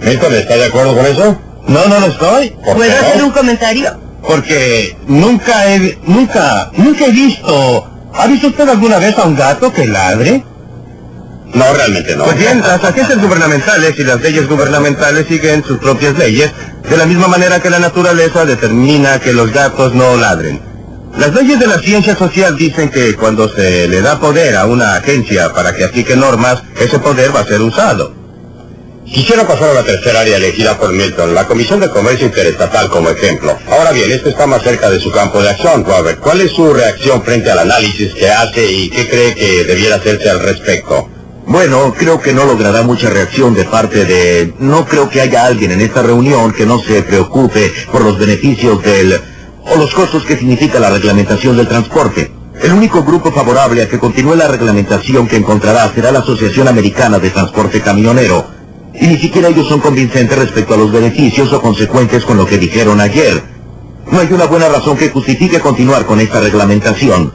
¿Milton, está de acuerdo con eso? No, no lo estoy. ¿Puedo hacer un comentario? Porque nunca he visto... ¿Ha visto usted alguna vez a un gato que ladre? No, realmente no. Pues bien, las agencias gubernamentales y las leyes gubernamentales siguen sus propias leyes, de la misma manera que la naturaleza determina que los gatos no ladren. Las leyes de la ciencia social dicen que cuando se le da poder a una agencia para que aplique normas, ese poder va a ser usado. Quisiera pasar a la tercera área elegida por Milton, la Comisión de Comercio Interestatal como ejemplo. Ahora bien, este está más cerca de su campo de acción, Robert. ¿Cuál es su reacción frente al análisis que hace y qué cree que debiera hacerse al respecto? Bueno, creo que no logrará mucha reacción de parte de... No creo que haya alguien en esta reunión que no se preocupe por los beneficios o los costos que significa la reglamentación del transporte. El único grupo favorable a que continúe la reglamentación que encontrará será la Asociación Americana de Transporte Camionero. Y ni siquiera ellos son convincentes respecto a los beneficios o consecuentes con lo que dijeron ayer. No hay una buena razón que justifique continuar con esta reglamentación.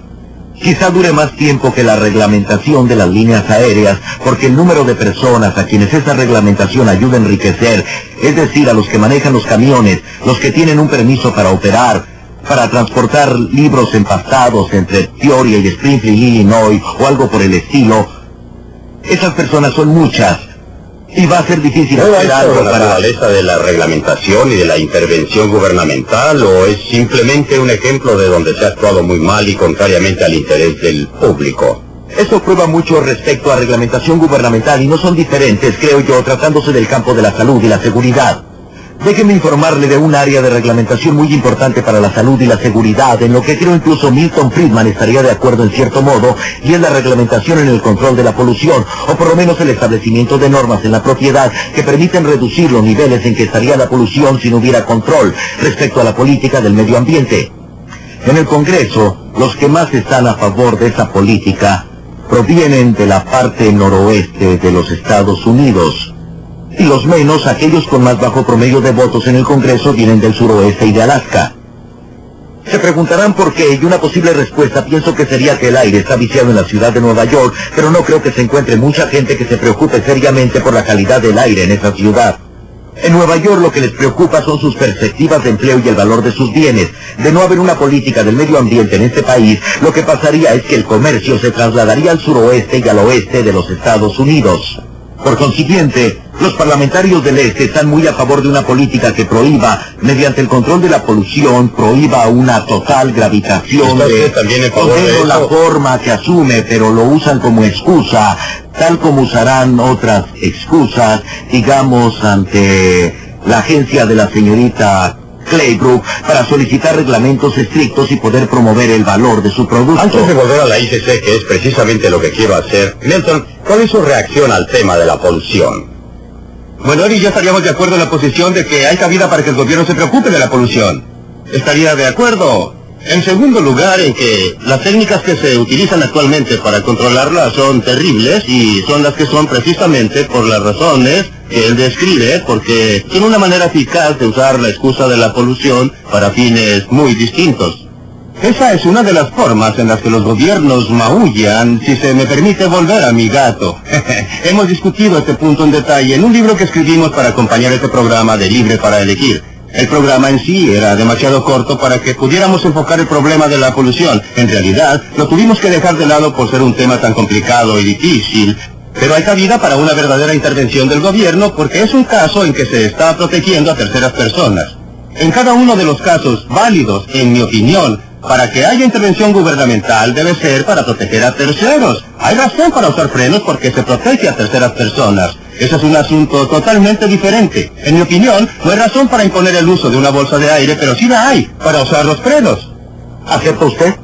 Quizá dure más tiempo que la reglamentación de las líneas aéreas, porque el número de personas a quienes esa reglamentación ayuda a enriquecer, es decir, a los que manejan los camiones, los que tienen un permiso para operar, para transportar libros empastados entre Peoria y Springfield, Illinois, o algo por el estilo, esas personas son muchas. Y va a ser difícil hacer algo para... ¿La naturaleza de la reglamentación y de la intervención gubernamental o es simplemente un ejemplo de donde se ha actuado muy mal y contrariamente al interés del público? Eso prueba mucho respecto a reglamentación gubernamental y no son diferentes, creo yo, tratándose del campo de la salud y la seguridad. Déjeme informarle de un área de reglamentación muy importante para la salud y la seguridad, en lo que creo incluso Milton Friedman estaría de acuerdo en cierto modo, y es la reglamentación en el control de la polución, o por lo menos el establecimiento de normas en la propiedad que permiten reducir los niveles en que estaría la polución si no hubiera control respecto a la política del medio ambiente. En el Congreso, los que más están a favor de esa política provienen de la parte noroeste de los Estados Unidos. Y los menos, aquellos con más bajo promedio de votos en el Congreso, vienen del suroeste y de Alaska. Se preguntarán por qué, y una posible respuesta pienso que sería que el aire está viciado en la ciudad de Nueva York, pero no creo que se encuentre mucha gente que se preocupe seriamente por la calidad del aire en esa ciudad. En Nueva York lo que les preocupa son sus perspectivas de empleo y el valor de sus bienes. De no haber una política del medio ambiente en este país, lo que pasaría es que el comercio se trasladaría al suroeste y al oeste de los Estados Unidos. Por consiguiente, los parlamentarios del este están muy a favor de una política que prohíba, mediante el control de la polución, prohíba una total gravitación de la forma que asume, pero lo usan como excusa, tal como usarán otras excusas, digamos, ante la agencia de la señorita Claybrook para solicitar reglamentos estrictos y poder promover el valor de su producto. Antes de volver a la ICC, que es precisamente lo que quiero hacer, Milton, ¿cuál es su reacción al tema de la polución? Bueno, él y yo estaríamos de acuerdo en la posición de que hay cabida para que el gobierno se preocupe de la polución. Estaría de acuerdo. En segundo lugar, en que las técnicas que se utilizan actualmente para controlarla son terribles y son las que son precisamente por las razones que él describe, porque son una manera eficaz de usar la excusa de la polución para fines muy distintos. Esa es una de las formas en las que los gobiernos maullan, si se me permite volver a mi gato. Hemos discutido este punto en detalle en un libro que escribimos para acompañar este programa de Libre para Elegir. El programa en sí era demasiado corto para que pudiéramos enfocar el problema de la polución. En realidad, lo tuvimos que dejar de lado por ser un tema tan complicado y difícil. Pero hay cabida para una verdadera intervención del gobierno porque es un caso en que se está protegiendo a terceras personas. En cada uno de los casos válidos, en mi opinión, para que haya intervención gubernamental debe ser para proteger a terceros. Hay razón para usar frenos porque se protege a terceras personas. Ese es un asunto totalmente diferente. En mi opinión, no hay razón para imponer el uso de una bolsa de aire, pero sí la hay para usar los frenos. ¿Acepta usted?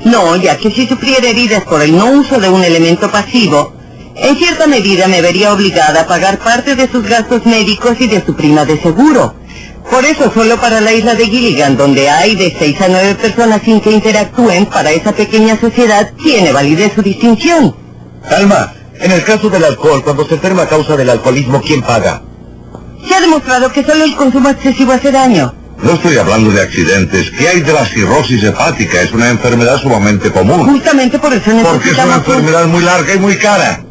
No, ya que si sufriera heridas por el no uso de un elemento pasivo, en cierta medida me vería obligada a pagar parte de sus gastos médicos y de su prima de seguro. Por eso, solo para la isla de Gilligan, donde hay de 6 a 9 personas sin que interactúen, para esa pequeña sociedad tiene validez su distinción. Calma, en el caso del alcohol, cuando se enferma a causa del alcoholismo, ¿quién paga? Se ha demostrado que solo el consumo excesivo hace daño. No estoy hablando de accidentes. ¿Qué hay de la cirrosis hepática? Es una enfermedad sumamente común. Justamente por eso necesitamos... Porque es una enfermedad muy larga y muy cara.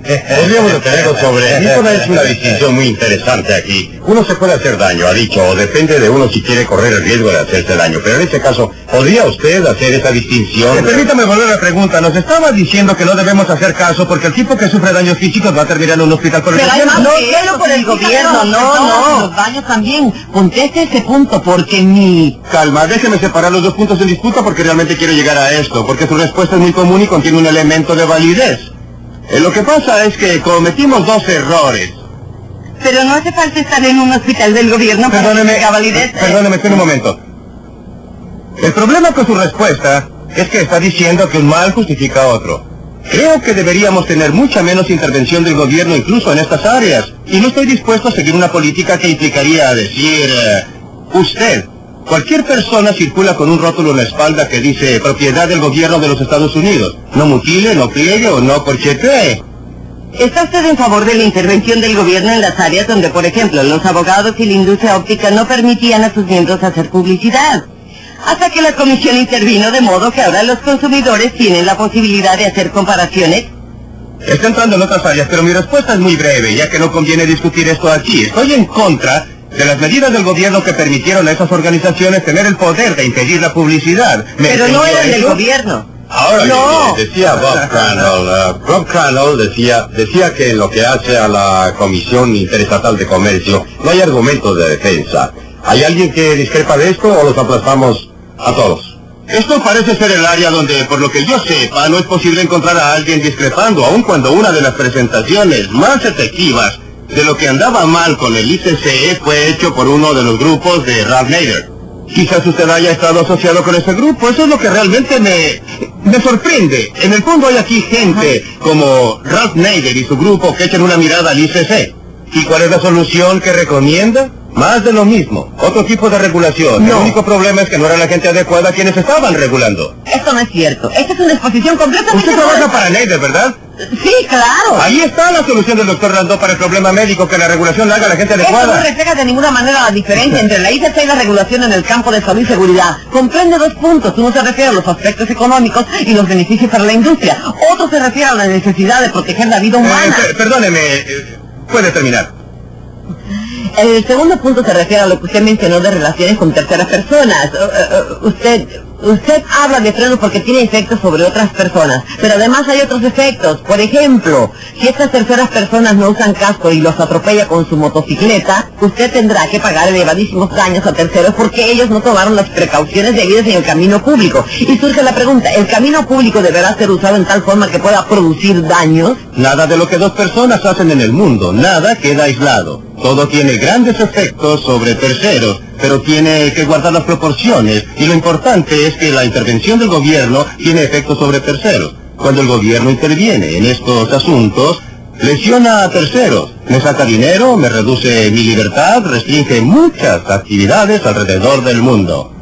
Podríamos detenerlo sobre... Nicola es una distinción muy interesante aquí. Uno se puede hacer daño, ha dicho, o depende de uno si quiere correr el riesgo de hacerse daño. Pero en este caso, ¿podría usted hacer esa distinción? Permítame volver a la pregunta. Nos estaba diciendo que no debemos hacer caso porque el tipo que sufre daños físicos va a terminar en un hospital por el Pero gobierno. además, no solo por el gobierno, no. Los daños también. Conteste ese punto porque mi... Calma, déjeme separar los dos puntos en disputa porque realmente quiero llegar a esto, porque su respuesta es muy común y contiene un elemento de validez. Lo que pasa es que cometimos dos errores. Pero no hace falta estar en un hospital del gobierno para que tenga validez. Perdóneme, espere un momento. El problema con su respuesta es que está diciendo que un mal justifica otro. Creo que deberíamos tener mucha menos intervención del gobierno incluso en estas áreas. Y no estoy dispuesto a seguir una política que implicaría decir... usted. Cualquier persona circula con un rótulo en la espalda que dice propiedad del gobierno de los Estados Unidos. No mutile, no pliegue o no corchetee. ¿Está usted en favor de la intervención del gobierno en las áreas donde, por ejemplo, los abogados y la industria óptica no permitían a sus miembros hacer publicidad? Hasta que la comisión intervino de modo que ahora los consumidores tienen la posibilidad de hacer comparaciones. Está entrando en otras áreas, pero mi respuesta es muy breve, ya que no conviene discutir esto aquí. Estoy en contra de las medidas del gobierno que permitieron a esas organizaciones tener el poder de impedir la publicidad. Pero no eran del gobierno. Ahora No. decía Bob Crandall decía que en lo que hace a la Comisión Interestatal de Comercio no hay argumentos de defensa. ¿Hay alguien que discrepa de esto o los aplastamos a todos? Esto parece ser el área donde, por lo que yo sepa, no es posible encontrar a alguien discrepando, aun cuando una de las presentaciones más efectivas de lo que andaba mal con el ICC fue hecho por uno de los grupos de Ralph Nader. Quizás usted haya estado asociado con ese grupo, eso es lo que realmente me sorprende. En el fondo hay aquí gente como Ralph Nader y su grupo que echan una mirada al ICC. ¿Y cuál es la solución que recomienda? Más de lo mismo, otro tipo de regulación. No. El único problema es que no era la gente adecuada quienes estaban regulando. Esto no es cierto. Esta es una exposición completamente... Usted trabaja para Nader, ¿verdad? Sí, claro. Ahí está la solución del doctor Randó para el problema médico, que la regulación la haga la gente Esto no adecuada. refleja de ninguna manera la diferencia entre la ICC y la regulación en el campo de salud y seguridad. Comprende dos puntos. Uno se refiere a los aspectos económicos y los beneficios para la industria. Otro se refiere a la necesidad de proteger la vida humana. Perdóneme, puede terminar. El segundo punto se refiere a lo que usted mencionó de relaciones con terceras personas. Usted habla de frenos porque tiene efectos sobre otras personas, pero además hay otros efectos. Por ejemplo, si estas terceras personas no usan casco y los atropella con su motocicleta, usted tendrá que pagar elevadísimos daños a terceros porque ellos no tomaron las precauciones debidas en el camino público. Y surge la pregunta, ¿el camino público deberá ser usado en tal forma que pueda producir daños? Nada de lo que dos personas hacen en el mundo, nada queda aislado. Todo tiene grandes efectos sobre terceros, pero tiene que guardar las proporciones, y lo importante es que la intervención del gobierno tiene efectos sobre terceros. Cuando el gobierno interviene en estos asuntos, lesiona a terceros, me saca dinero, me reduce mi libertad, restringe muchas actividades alrededor del mundo.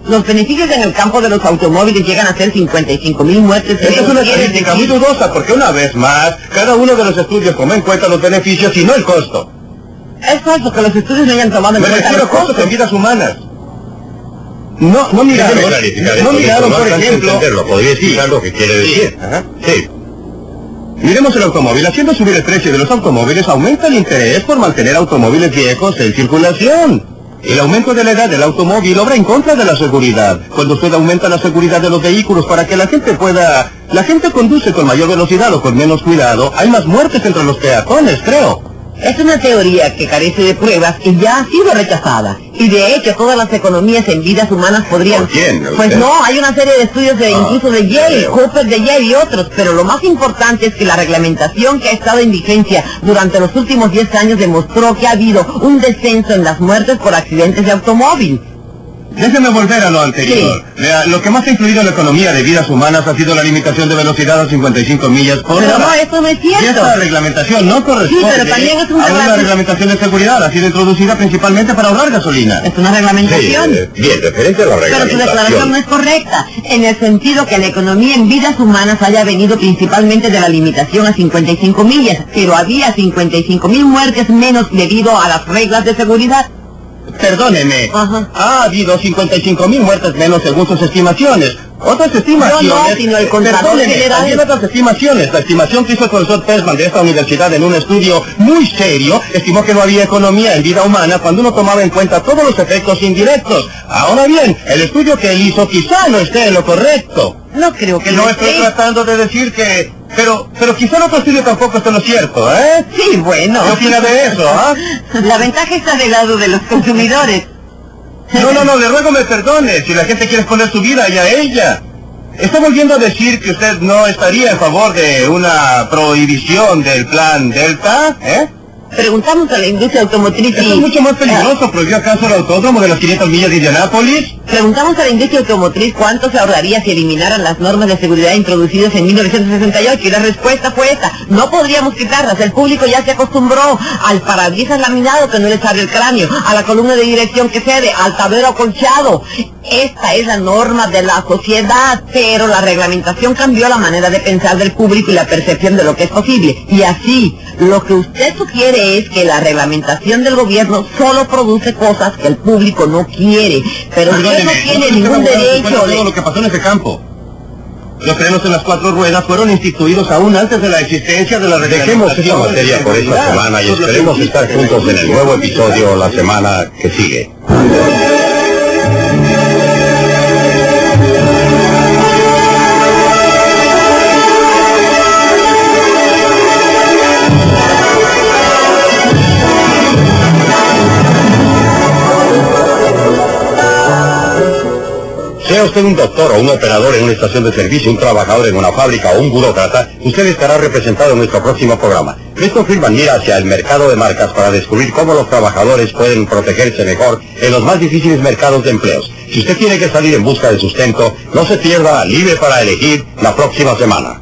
Los beneficios en el campo de los automóviles llegan a ser 55,000 muertes. Esta es una estadística muy dudosa, porque una vez más, cada uno de los estudios toma en cuenta los beneficios y no el costo. Es falso que los estudios no hayan tomado en Me cuenta refiero los a costos en costos. vidas humanas. no miraron, no miraron, por ejemplo... ¿Podría explicar lo que quiere decir? Ajá. Sí. Miremos el automóvil. Haciendo subir el precio de los automóviles, aumenta el interés por mantener automóviles viejos en circulación. El aumento de la edad del automóvil obra en contra de la seguridad. Cuando usted aumenta la seguridad de los vehículos para que la gente pueda... La gente conduce con mayor velocidad o con menos cuidado, hay más muertes entre los peatones, creo. Es una teoría que carece de pruebas y ya ha sido rechazada. Y de hecho, todas las economías en vidas humanas podrían... ¿Por quién? Pues no, hay una serie de estudios incluso de Yale, creo. Cooper de Yale y otros, pero lo más importante es que la reglamentación que ha estado en vigencia durante los últimos 10 años demostró que ha habido un descenso en las muertes por accidentes de automóvil. Déjeme volver a lo anterior. Vea, lo que más ha influido en la economía de vidas humanas ha sido la limitación de velocidad a 55 millas por hora. Pero no, eso no es cierto. Y esta reglamentación no corresponde Sí, pero también es a una reglamentación de seguridad. Ha sido introducida principalmente para ahorrar gasolina. Es una reglamentación. Bien, referente a la Pero su declaración reglamentación. no es correcta, en el sentido que la economía en vidas humanas haya venido principalmente de la limitación a 55 millas, pero había 55.000 muertes menos debido a las reglas de seguridad. Perdóneme. Ajá. Ha habido 55.000 muertes menos según sus estimaciones. Otras estimaciones... No, sino el contador Perdóneme, general. también otras estimaciones. La estimación que hizo el profesor Persman de esta universidad en un estudio muy serio estimó que no había economía en vida humana cuando uno tomaba en cuenta todos los efectos indirectos. Ahora bien, el estudio que él hizo quizá no esté en lo correcto. No creo que No lo estoy esté. tratando de decir que... Pero quizá el otro estudio tampoco esté en lo cierto, ¿eh? Sí, bueno. ¿Qué opina de eso, ah? La ventaja está del lado de los consumidores. No, le ruego me perdone, si la gente quiere exponer su vida y a ella. Está volviendo a decir que usted no estaría en favor de una prohibición del plan Delta, ¿eh? Preguntamos a la industria automotriz Eso es mucho más peligroso. ¿Prohibió acaso el autódromo de las 500 millas de Indianápolis? Preguntamos a la industria automotriz cuánto se ahorraría si eliminaran las normas de seguridad introducidas en 1968 y la respuesta fue esta: no podríamos quitarlas, el público ya se acostumbró al parabrisas laminado que no les abre el cráneo, a la columna de dirección que cede, al tablero acolchado. Esta es la norma de la sociedad, pero la reglamentación cambió la manera de pensar del público y la percepción de lo que es posible. Y así, lo que usted sugiere es que la reglamentación del gobierno solo produce cosas que el público no quiere, pero usted no tiene ningún derecho todo de... lo que pasó en ese campo. Los frenos en las 4 ruedas fueron instituidos aún antes de la existencia de la Dejemos esta reglamentación. materia por esta semana y esperemos estar juntos en el nuevo episodio la semana que sigue. Sea usted un doctor o un operador en una estación de servicio, un trabajador en una fábrica o un burócrata, usted estará representado en nuestro próximo programa. Christopher Friedman mira hacia el mercado de marcas para descubrir cómo los trabajadores pueden protegerse mejor en los más difíciles mercados de empleos. Si usted tiene que salir en busca de sustento, no se pierda Libre para Elegir la próxima semana.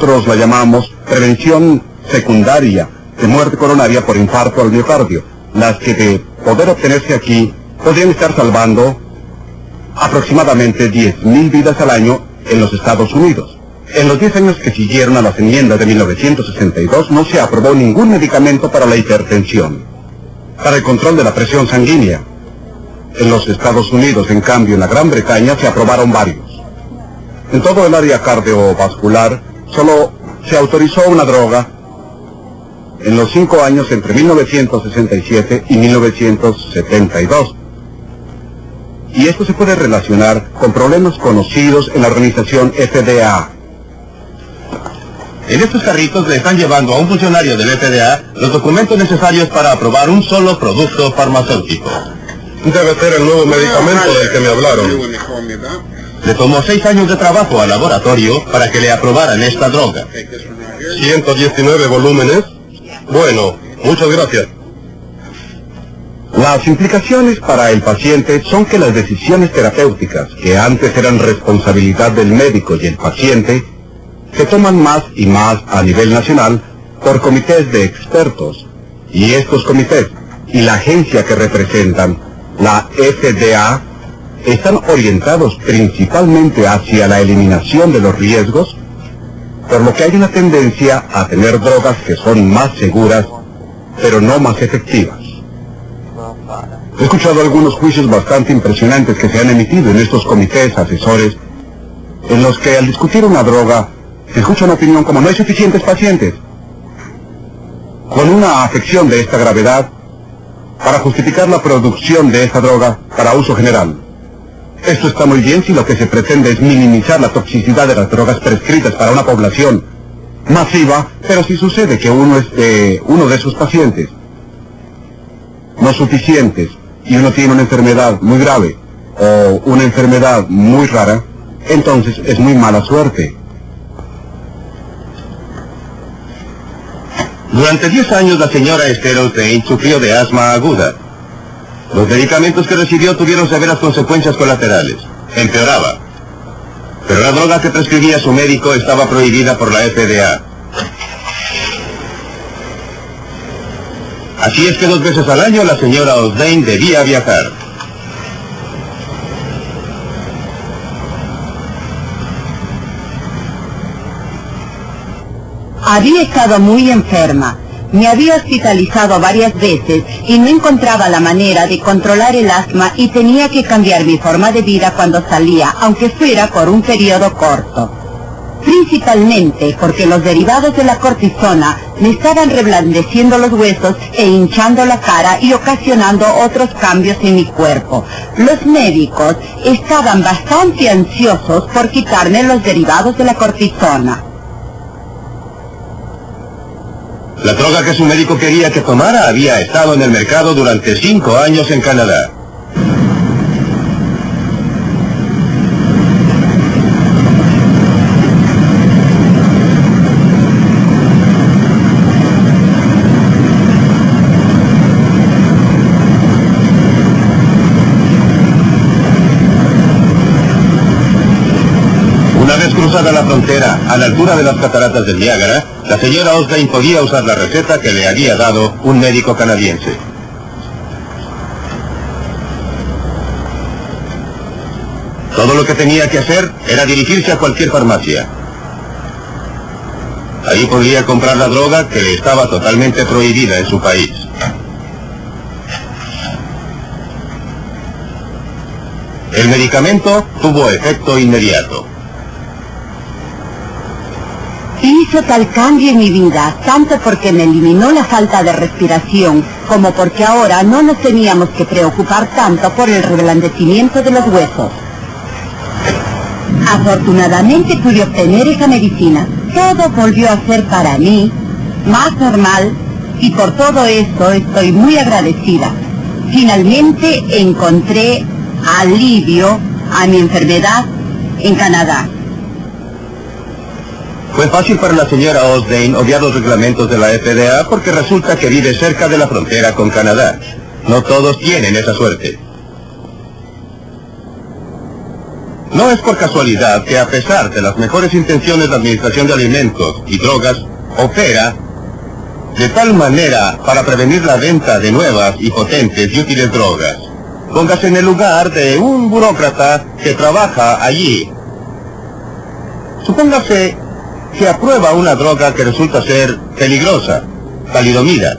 nosotros la llamamos prevención secundaria de muerte coronaria por infarto al miocardio, las que de poder obtenerse aquí podrían estar salvando aproximadamente 10.000 vidas al año en los Estados Unidos. En los 10 años que siguieron a las enmiendas de 1962 no se aprobó ningún medicamento para la hipertensión, para el control de la presión sanguínea. En los Estados Unidos, en cambio, en la Gran Bretaña se aprobaron varios. En todo el área cardiovascular solo se autorizó una droga en los 5 años entre 1967 y 1972. Y esto se puede relacionar con problemas conocidos en la organización FDA. En estos carritos le están llevando a un funcionario del FDA los documentos necesarios para aprobar un solo producto farmacéutico. Debe ser el nuevo medicamento del que me hablaron. Le tomó 6 años de trabajo al laboratorio para que le aprobaran esta droga. 119 volúmenes. Bueno, muchas gracias. Las implicaciones para el paciente son que las decisiones terapéuticas, que antes eran responsabilidad del médico y el paciente, se toman más y más a nivel nacional por comités de expertos. Y estos comités y la agencia que representan, la FDA, están orientados principalmente hacia la eliminación de los riesgos, por lo que hay una tendencia a tener drogas que son más seguras, pero no más efectivas. He escuchado algunos juicios bastante impresionantes que se han emitido en estos comités asesores, en los que al discutir una droga, se escucha una opinión como no hay suficientes pacientes con una afección de esta gravedad para justificar la producción de esta droga para uso general. Esto está muy bien si lo que se pretende es minimizar la toxicidad de las drogas prescritas para una población masiva, pero si sucede que uno es uno de esos pacientes no suficientes y uno tiene una enfermedad muy grave o una enfermedad muy rara, entonces es muy mala suerte. Durante 10 años la señora Esther Osdane sufrió de asma aguda. Los medicamentos que recibió tuvieron severas consecuencias colaterales. Empeoraba. Pero la droga que prescribía su médico estaba prohibida por la FDA. Así es que 2 veces al año la señora Osdane debía viajar. Había estado muy enferma. Me había hospitalizado varias veces y no encontraba la manera de controlar el asma y tenía que cambiar mi forma de vida cuando salía, aunque fuera por un periodo corto. Principalmente porque los derivados de la cortisona me estaban reblandeciendo los huesos e hinchando la cara y ocasionando otros cambios en mi cuerpo. Los médicos estaban bastante ansiosos por quitarme los derivados de la cortisona. La droga que su médico quería que tomara había estado en el mercado durante 5 años en Canadá. Una vez cruzada la frontera, a la altura de las cataratas del Niágara, la señora Osdane podía usar la receta que le había dado un médico canadiense. Todo lo que tenía que hacer era dirigirse a cualquier farmacia. Ahí podría comprar la droga que le estaba totalmente prohibida en su país. El medicamento tuvo efecto inmediato. Hizo tal cambio en mi vida, tanto porque me eliminó la falta de respiración, como porque ahora no nos teníamos que preocupar tanto por el reblandecimiento de los huesos. Afortunadamente pude obtener esa medicina. Todo volvió a ser para mí más normal y por todo esto estoy muy agradecida. Finalmente encontré alivio a mi enfermedad en Canadá. Fue fácil para la señora Osdane obviar los reglamentos de la FDA porque resulta que vive cerca de la frontera con Canadá. No todos tienen esa suerte. No es por casualidad que a pesar de las mejores intenciones de Administración de Alimentos y Drogas, opera de tal manera para prevenir la venta de nuevas y potentes y útiles drogas. Póngase en el lugar de un burócrata que trabaja allí. Supóngase que aprueba una droga que resulta ser peligrosa, talidomida.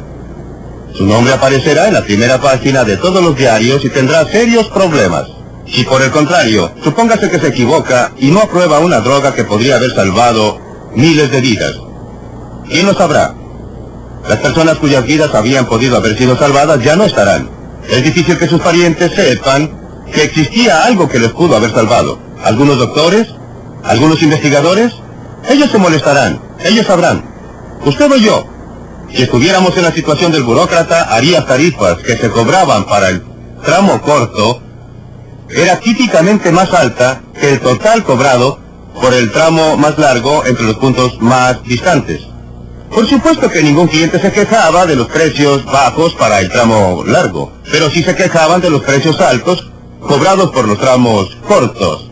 Su nombre aparecerá en la primera página de todos los diarios y tendrá serios problemas. Si por el contrario, supóngase que se equivoca y no aprueba una droga que podría haber salvado miles de vidas, ¿quién lo sabrá? Las personas cuyas vidas habían podido haber sido salvadas ya no estarán. Es difícil que sus parientes sepan que existía algo que les pudo haber salvado. ¿Algunos doctores? ¿Algunos investigadores? Ellos se molestarán, ellos sabrán. Usted o yo, si estuviéramos en la situación del burócrata, haría tarifas que se cobraban para el tramo corto, era típicamente más alta que el total cobrado por el tramo más largo entre los puntos más distantes. Por supuesto que ningún cliente se quejaba de los precios bajos para el tramo largo, pero sí se quejaban de los precios altos cobrados por los tramos cortos.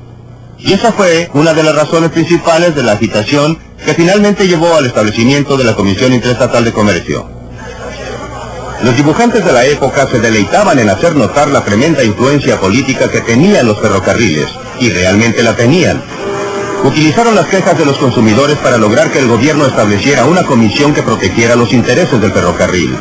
Y esa fue una de las razones principales de la agitación que finalmente llevó al establecimiento de la Comisión Interestatal de Comercio. Los dibujantes de la época se deleitaban en hacer notar la tremenda influencia política que tenían los ferrocarriles, y realmente la tenían. Utilizaron las quejas de los consumidores para lograr que el gobierno estableciera una comisión que protegiera los intereses del ferrocarril.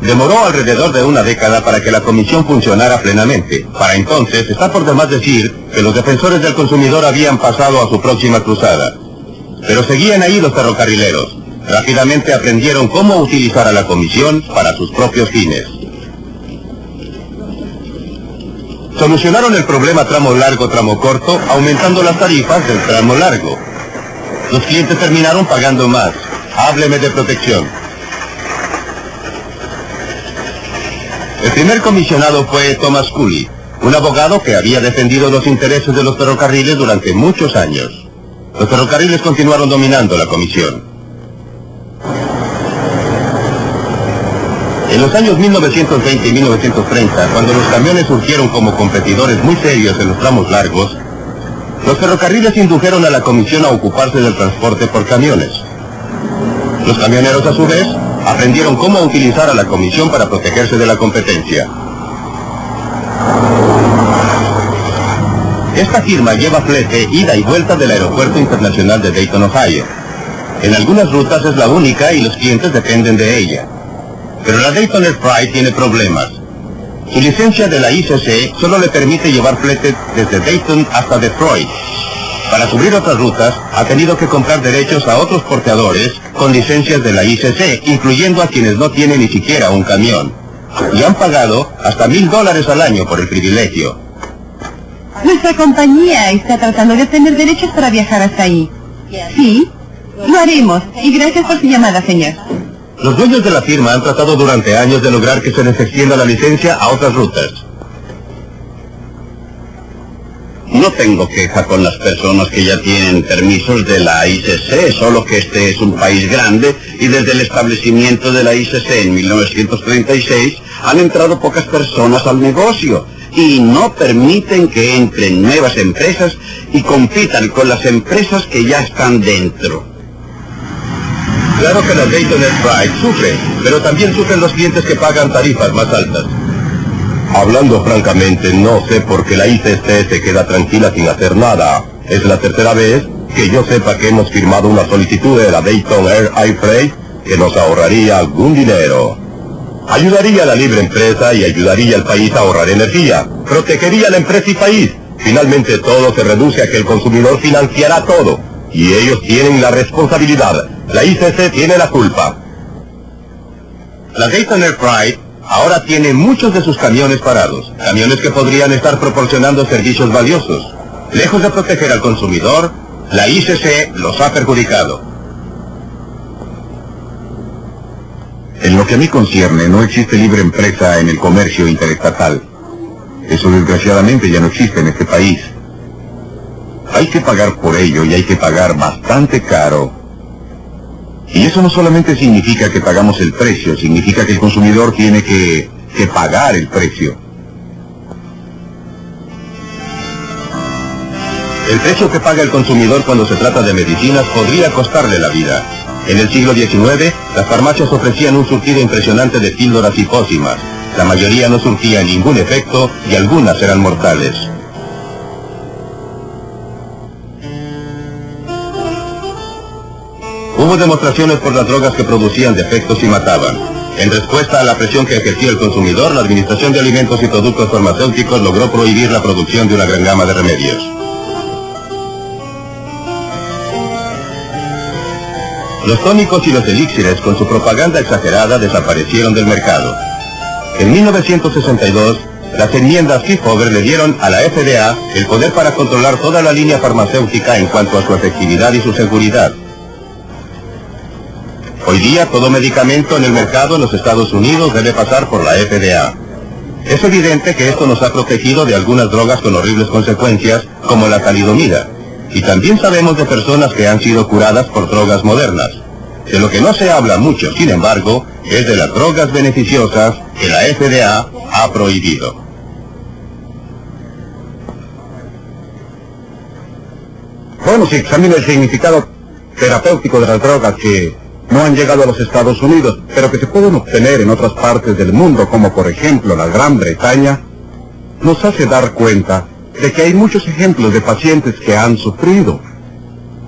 Demoró alrededor de una década para que la comisión funcionara plenamente. Para entonces, está por demás decir que los defensores del consumidor habían pasado a su próxima cruzada. Pero seguían ahí los ferrocarrileros. Rápidamente aprendieron cómo utilizar a la comisión para sus propios fines. Solucionaron el problema tramo largo-tramo corto aumentando las tarifas del tramo largo. Los clientes terminaron pagando más. Hábleme de protección. El primer comisionado fue Thomas Cooley, un abogado que había defendido los intereses de los ferrocarriles durante muchos años. Los ferrocarriles continuaron dominando la comisión. En los años 1920 y 1930, cuando los camiones surgieron como competidores muy serios en los tramos largos, los ferrocarriles indujeron a la comisión a ocuparse del transporte por camiones. Los camioneros, a su vez, aprendieron cómo utilizar a la comisión para protegerse de la competencia. Esta firma lleva flete ida y vuelta del Aeropuerto Internacional de Dayton, Ohio. En algunas rutas es la única y los clientes dependen de ella. Pero la Dayton Air Freight tiene problemas. Su licencia de la ICC solo le permite llevar flete desde Dayton hasta Detroit. Para cubrir otras rutas, ha tenido que comprar derechos a otros porteadores con licencias de la ICC, incluyendo a quienes no tienen ni siquiera un camión. Y han pagado hasta $1,000 al año por el privilegio. Nuestra compañía está tratando de obtener derechos para viajar hasta ahí. Sí, lo haremos. Y gracias por su llamada, señor. Los dueños de la firma han tratado durante años de lograr que se les extienda la licencia a otras rutas. No tengo queja con las personas que ya tienen permisos de la ICC, solo que este es un país grande y desde el establecimiento de la ICC en 1936 han entrado pocas personas al negocio y no permiten que entren nuevas empresas y compitan con las empresas que ya están dentro. Claro que la Dayton Air Freight sufre, pero también sufren los clientes que pagan tarifas más altas. Hablando francamente, no sé por qué la ICC se queda tranquila sin hacer nada. Es la tercera vez que yo sepa que hemos firmado una solicitud de la Dayton Air Freight que nos ahorraría algún dinero. Ayudaría a la libre empresa y ayudaría al país a ahorrar energía. Protegería a la empresa y país. Finalmente todo se reduce a que el consumidor financiará todo. Y ellos tienen la responsabilidad. La ICC tiene la culpa. La Dayton Air Freight ahora tiene muchos de sus camiones parados. Camiones que podrían estar proporcionando servicios valiosos. Lejos de proteger al consumidor, la ICC los ha perjudicado. En lo que a mí concierne, no existe libre empresa en el comercio interestatal. Eso desgraciadamente ya no existe en este país. Hay que pagar por ello y hay que pagar bastante caro. Y eso no solamente significa que pagamos el precio, significa que el consumidor tiene que pagar el precio. El precio que paga el consumidor cuando se trata de medicinas podría costarle la vida. En el siglo XIX, las farmacias ofrecían un surtido impresionante de píldoras y pócimas. La mayoría no surtía ningún efecto y algunas eran mortales. Hubo demostraciones por las drogas que producían defectos y mataban. En respuesta a la presión que ejercía el consumidor, la Administración de Alimentos y Productos Farmacéuticos logró prohibir la producción de una gran gama de remedios. Los tónicos y los elixires, con su propaganda exagerada, desaparecieron del mercado. En 1962, las enmiendas Kefauver le dieron a la FDA el poder para controlar toda la línea farmacéutica en cuanto a su efectividad y su seguridad. Hoy día, todo medicamento en el mercado en los Estados Unidos debe pasar por la FDA. Es evidente que esto nos ha protegido de algunas drogas con horribles consecuencias, como la talidomida. Y también sabemos de personas que han sido curadas por drogas modernas. De lo que no se habla mucho, sin embargo, es de las drogas beneficiosas que la FDA ha prohibido. Bueno, si examina el significado terapéutico de las drogas que no han llegado a los Estados Unidos, pero que se pueden obtener en otras partes del mundo, como por ejemplo la Gran Bretaña, nos hace dar cuenta de que hay muchos ejemplos de pacientes que han sufrido.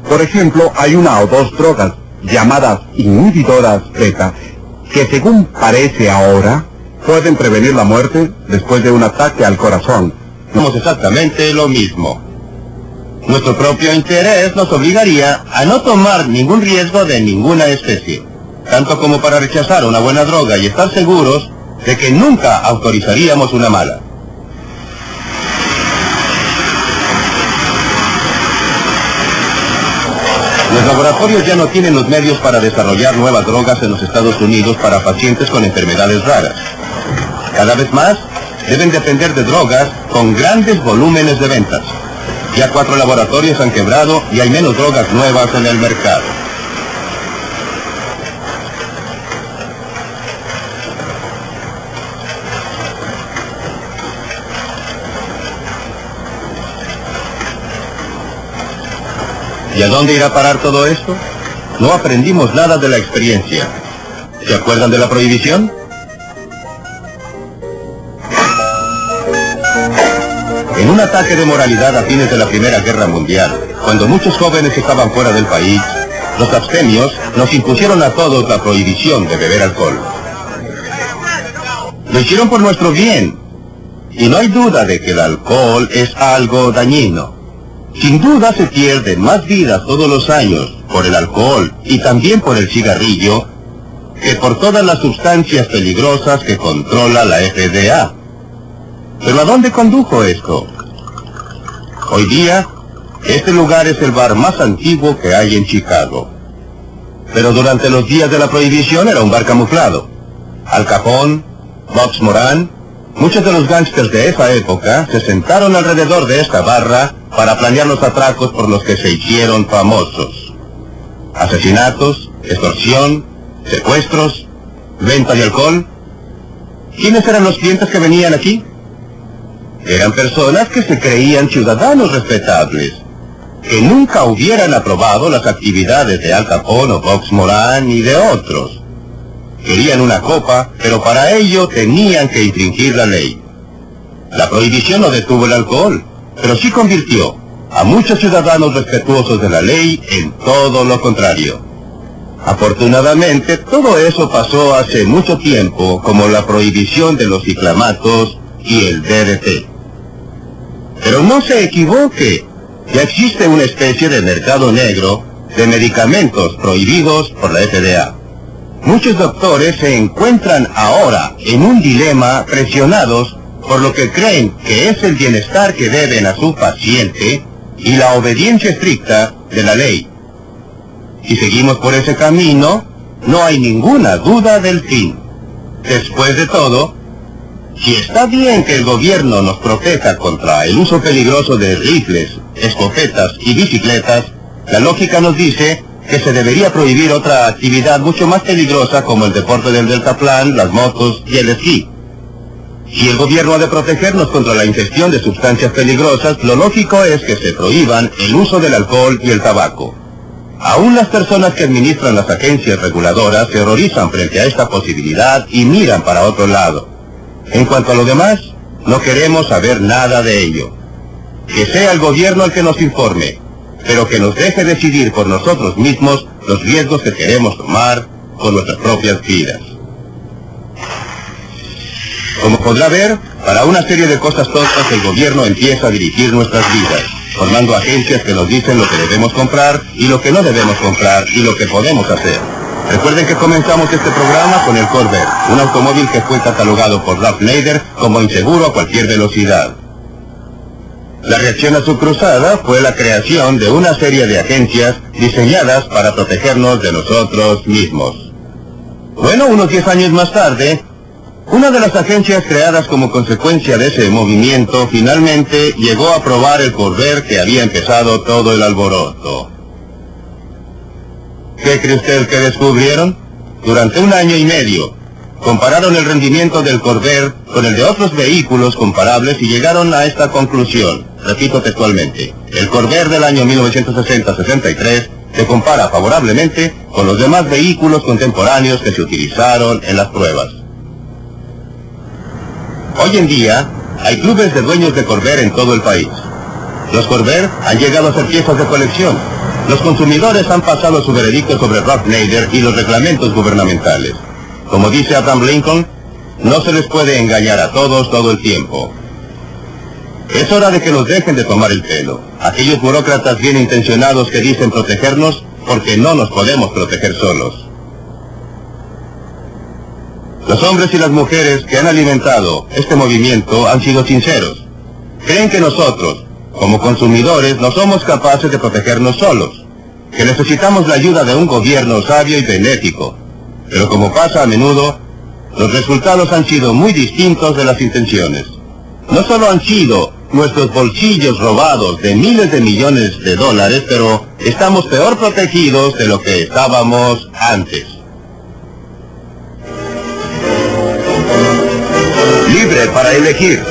Por ejemplo, hay una o dos drogas llamadas inhibidoras beta, que según parece ahora, pueden prevenir la muerte después de un ataque al corazón. Somos exactamente lo mismo. Nuestro propio interés nos obligaría a no tomar ningún riesgo de ninguna especie, tanto como para rechazar una buena droga y estar seguros de que nunca autorizaríamos una mala. Los laboratorios ya no tienen los medios para desarrollar nuevas drogas en los Estados Unidos para pacientes con enfermedades raras. Cada vez más deben depender de drogas con grandes volúmenes de ventas. Ya 4 laboratorios han quebrado y hay menos drogas nuevas en el mercado. ¿Y a dónde irá a parar todo esto? No aprendimos nada de la experiencia. ¿Se acuerdan de la prohibición? En un ataque de moralidad a fines de la Primera Guerra Mundial, cuando muchos jóvenes estaban fuera del país, los abstemios nos impusieron a todos la prohibición de beber alcohol. Lo hicieron por nuestro bien, y no hay duda de que el alcohol es algo dañino. Sin duda se pierden más vidas todos los años por el alcohol y también por el cigarrillo que por todas las sustancias peligrosas que controla la FDA. ¿Pero a dónde condujo esto? Hoy día, este lugar es el bar más antiguo que hay en Chicago. Pero durante los días de la prohibición era un bar camuflado. Al Capone, Box Moran, muchos de los gángsters de esa época se sentaron alrededor de esta barra para planear los atracos por los que se hicieron famosos. Asesinatos, extorsión, secuestros, venta de alcohol. ¿Quiénes eran los clientes que venían aquí? Eran personas que se creían ciudadanos respetables, que nunca hubieran aprobado las actividades de Al Capone o Box Moran y de otros. Querían una copa, pero para ello tenían que infringir la ley. La prohibición no detuvo el alcohol, pero sí convirtió a muchos ciudadanos respetuosos de la ley en todo lo contrario. Afortunadamente, todo eso pasó hace mucho tiempo, como la prohibición de los ciclamatos y el DDT. Pero no se equivoque, ya existe una especie de mercado negro de medicamentos prohibidos por la FDA. Muchos doctores se encuentran ahora en un dilema, presionados por lo que creen que es el bienestar que deben a su paciente y la obediencia estricta de la ley. Si seguimos por ese camino, no hay ninguna duda del fin. Después de todo, si está bien que el gobierno nos proteja contra el uso peligroso de rifles, escopetas y bicicletas, la lógica nos dice que se debería prohibir otra actividad mucho más peligrosa como el deporte del deltaplán, las motos y el esquí. Si el gobierno ha de protegernos contra la ingestión de sustancias peligrosas, lo lógico es que se prohíban el uso del alcohol y el tabaco. Aún las personas que administran las agencias reguladoras se horrorizan frente a esta posibilidad y miran para otro lado. En cuanto a lo demás, no queremos saber nada de ello. Que sea el gobierno el que nos informe, pero que nos deje decidir por nosotros mismos los riesgos que queremos tomar con nuestras propias vidas. Como podrá ver, para una serie de cosas tontas el gobierno empieza a dirigir nuestras vidas, formando agencias que nos dicen lo que debemos comprar y lo que no debemos comprar y lo que podemos hacer. Recuerden que comenzamos este programa con el Corvair, un automóvil que fue catalogado por Ralph Nader como inseguro a cualquier velocidad. La reacción a su cruzada fue la creación de una serie de agencias diseñadas para protegernos de nosotros mismos. Bueno, unos 10 años más tarde, una de las agencias creadas como consecuencia de ese movimiento finalmente llegó a probar el Corvair que había empezado todo el alboroto. ¿Qué cree usted que descubrieron? Durante 1 año y medio, compararon el rendimiento del Corvair con el de otros vehículos comparables y llegaron a esta conclusión. Repito textualmente, el Corvair del año 1960-63 se compara favorablemente con los demás vehículos contemporáneos que se utilizaron en las pruebas. Hoy en día, hay clubes de dueños de Corvair en todo el país. Los Corvair han llegado a ser piezas de colección. Los consumidores han pasado su veredicto sobre Ralph Nader y los reglamentos gubernamentales. Como dice Abraham Lincoln, no se les puede engañar a todos todo el tiempo. Es hora de que nos dejen de tomar el pelo. Aquellos burócratas bien intencionados que dicen protegernos porque no nos podemos proteger solos. Los hombres y las mujeres que han alimentado este movimiento han sido sinceros. Creen que nosotros, como consumidores, no somos capaces de protegernos solos, que necesitamos la ayuda de un gobierno sabio y benéfico. Pero como pasa a menudo, los resultados han sido muy distintos de las intenciones. No solo han sido nuestros bolsillos robados de miles de millones de dólares, pero estamos peor protegidos de lo que estábamos antes. Libre para elegir.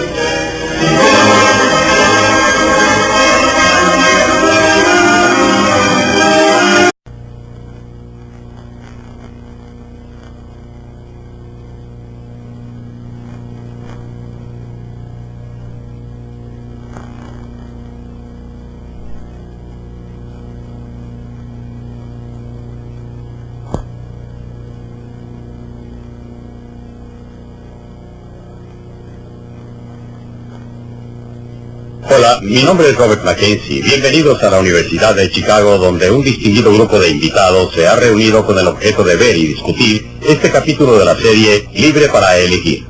Hola, mi nombre es Robert Mackenzie. Bienvenidos a la Universidad de Chicago, donde un distinguido grupo de invitados se ha reunido con el objeto de ver y discutir este capítulo de la serie Libre para elegir.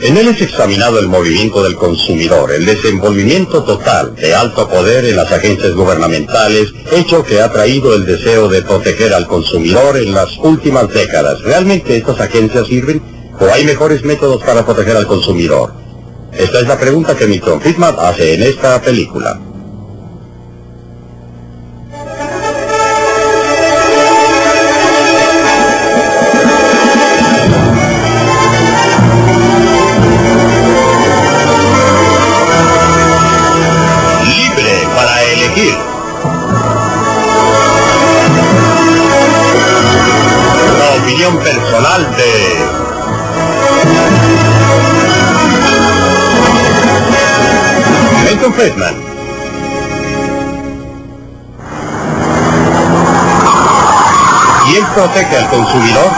En él es examinado el movimiento del consumidor, el desenvolvimiento total de alto poder en las agencias gubernamentales, hecho que ha traído el deseo de proteger al consumidor en las últimas décadas. ¿Realmente estas agencias sirven? ¿O hay mejores métodos para proteger al consumidor? Esta es la pregunta que Milton Friedman hace en esta película. Libre para elegir. Una opinión personal de Milton Friedman. ¿Quién protege al consumidor?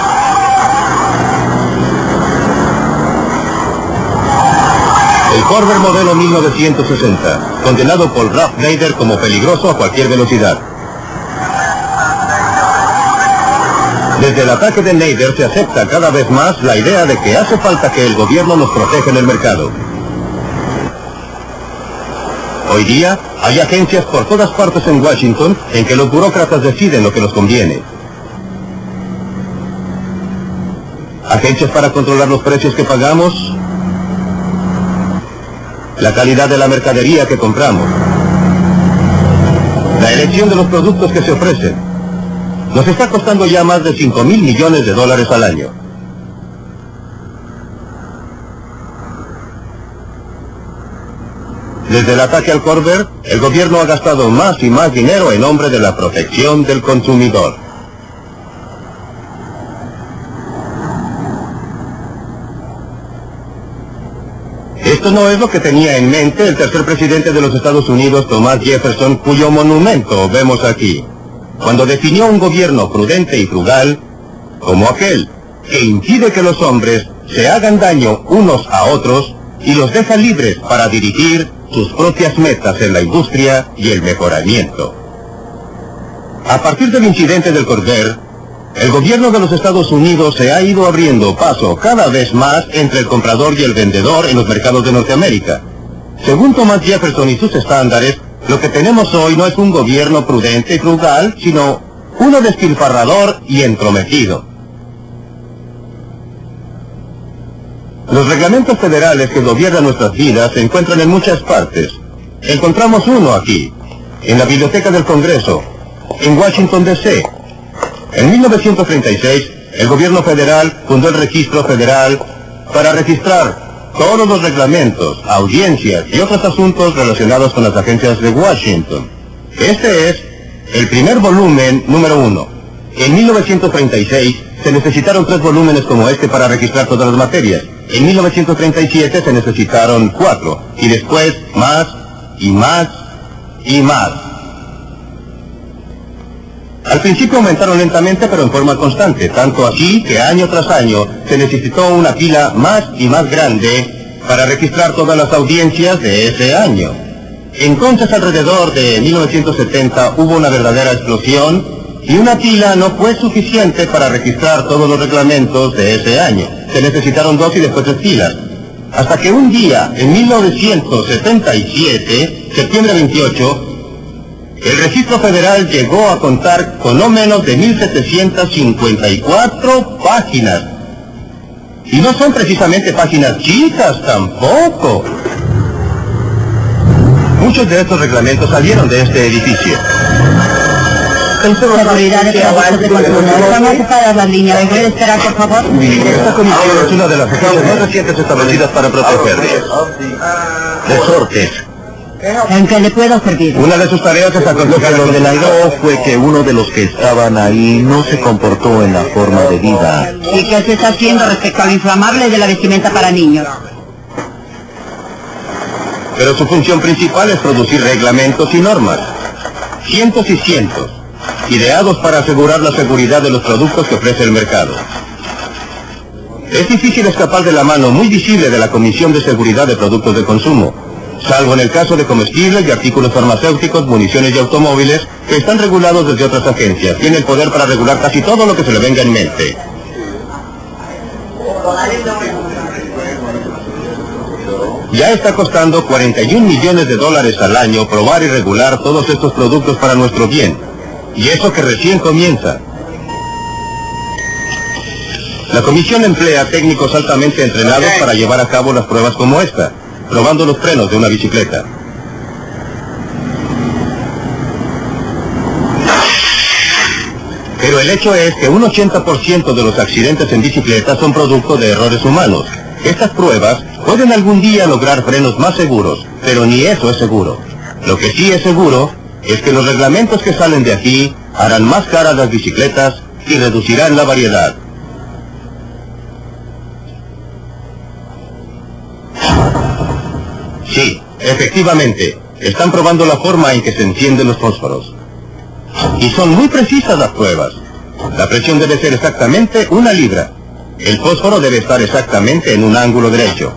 El Corvair modelo 1960, condenado por Ralph Nader como peligroso a cualquier velocidad. Desde el ataque de Nader se acepta cada vez más la idea de que hace falta que el gobierno nos proteja en el mercado. Hoy día, hay agencias por todas partes en Washington en que los burócratas deciden lo que nos conviene. Agencias para controlar los precios que pagamos, la calidad de la mercadería que compramos, la elección de los productos que se ofrecen. Nos está costando ya más de $5,000 millones al año. Desde el ataque al Corvair, el gobierno ha gastado más y más dinero en nombre de la protección del consumidor. Esto no es lo que tenía en mente el tercer presidente de los Estados Unidos, Thomas Jefferson, cuyo monumento vemos aquí, cuando definió un gobierno prudente y frugal como aquel que impide que los hombres se hagan daño unos a otros y los deja libres para dirigir sus propias metas en la industria y el mejoramiento. A partir del incidente del Corvair, el gobierno de los Estados Unidos se ha ido abriendo paso cada vez más entre el comprador y el vendedor en los mercados de Norteamérica. Según Thomas Jefferson y sus estándares, lo que tenemos hoy no es un gobierno prudente y frugal, sino uno despilfarrador y entrometido. Los reglamentos federales que gobiernan nuestras vidas se encuentran en muchas partes. Encontramos uno aquí, en la Biblioteca del Congreso, en Washington, D.C. En 1936, el gobierno federal fundó el Registro Federal para registrar todos los reglamentos, audiencias y otros asuntos relacionados con las agencias de Washington. Este es el primer volumen número 1. En 1936 se necesitaron 3 volúmenes como este para registrar todas las materias. En 1937 se necesitaron 4, y después más, y más, y más. Al principio aumentaron lentamente, pero en forma constante, tanto así que año tras año se necesitó una pila más y más grande para registrar todas las audiencias de ese año. Entonces, alrededor de 1970 hubo una verdadera explosión, y una pila no fue suficiente para registrar todos los reglamentos de ese año. Se necesitaron 2 y después 3 pilas. Hasta que un día, en 1977, septiembre 28, el Registro Federal llegó a contar con no menos de 1.754 páginas. Y no son precisamente páginas chicas tampoco. Muchos de estos reglamentos salieron de este edificio. Seguridad de productos de consumo. Estamos ocupadas las líneas. ¿Puede esperar, por favor? Esta comisión es una de las agencias más recientes establecidas para protegerles. Resortes. ¿En qué le puedo servir? Una de sus tareas es aconsejar. Lo que lo delató fue que uno de los que estaban ahí no se comportó en la forma debida. ¿Y qué se está haciendo respecto al inflamable de la vestimenta para niños? Pero su función principal es producir reglamentos y normas. Cientos y cientos, ideados para asegurar la seguridad de los productos que ofrece el mercado. Es difícil escapar de la mano muy visible de la Comisión de Seguridad de Productos de Consumo, salvo en el caso de comestibles y artículos farmacéuticos, municiones y automóviles, que están regulados desde otras agencias. Tiene el poder para regular casi todo lo que se le venga en mente. Ya está costando $41 millones al año probar y regular todos estos productos para nuestro bien. Y eso que recién comienza. La comisión emplea técnicos altamente entrenados para llevar a cabo las pruebas como esta, probando los frenos de una bicicleta. Pero el hecho es que un 80% de los accidentes en bicicleta son producto de errores humanos. Estas pruebas pueden algún día lograr frenos más seguros, pero ni eso es seguro. Lo que sí es seguro es que los reglamentos que salen de aquí harán más caras las bicicletas y reducirán la variedad. Sí, efectivamente, están probando la forma en que se encienden los fósforos. Y son muy precisas las pruebas. La presión debe ser exactamente 1 libra. El fósforo debe estar exactamente en un ángulo derecho.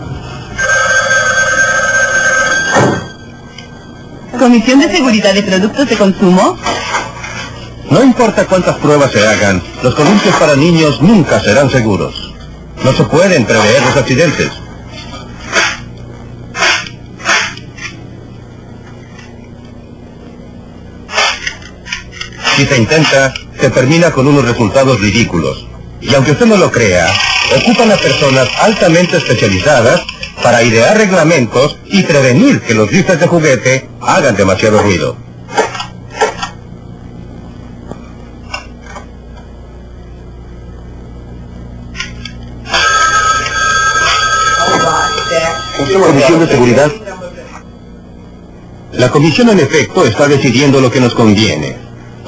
¿Comisión de Seguridad de Productos de Consumo? No importa cuántas pruebas se hagan, los columpios para niños nunca serán seguros. No se pueden prever los accidentes. Si se intenta, se termina con unos resultados ridículos. Y aunque usted no lo crea, ocupan a personas altamente especializadas para idear reglamentos y prevenir que los rifles de juguete hagan demasiado ruido. Comisión de Seguridad. La Comisión en efecto está decidiendo lo que nos conviene.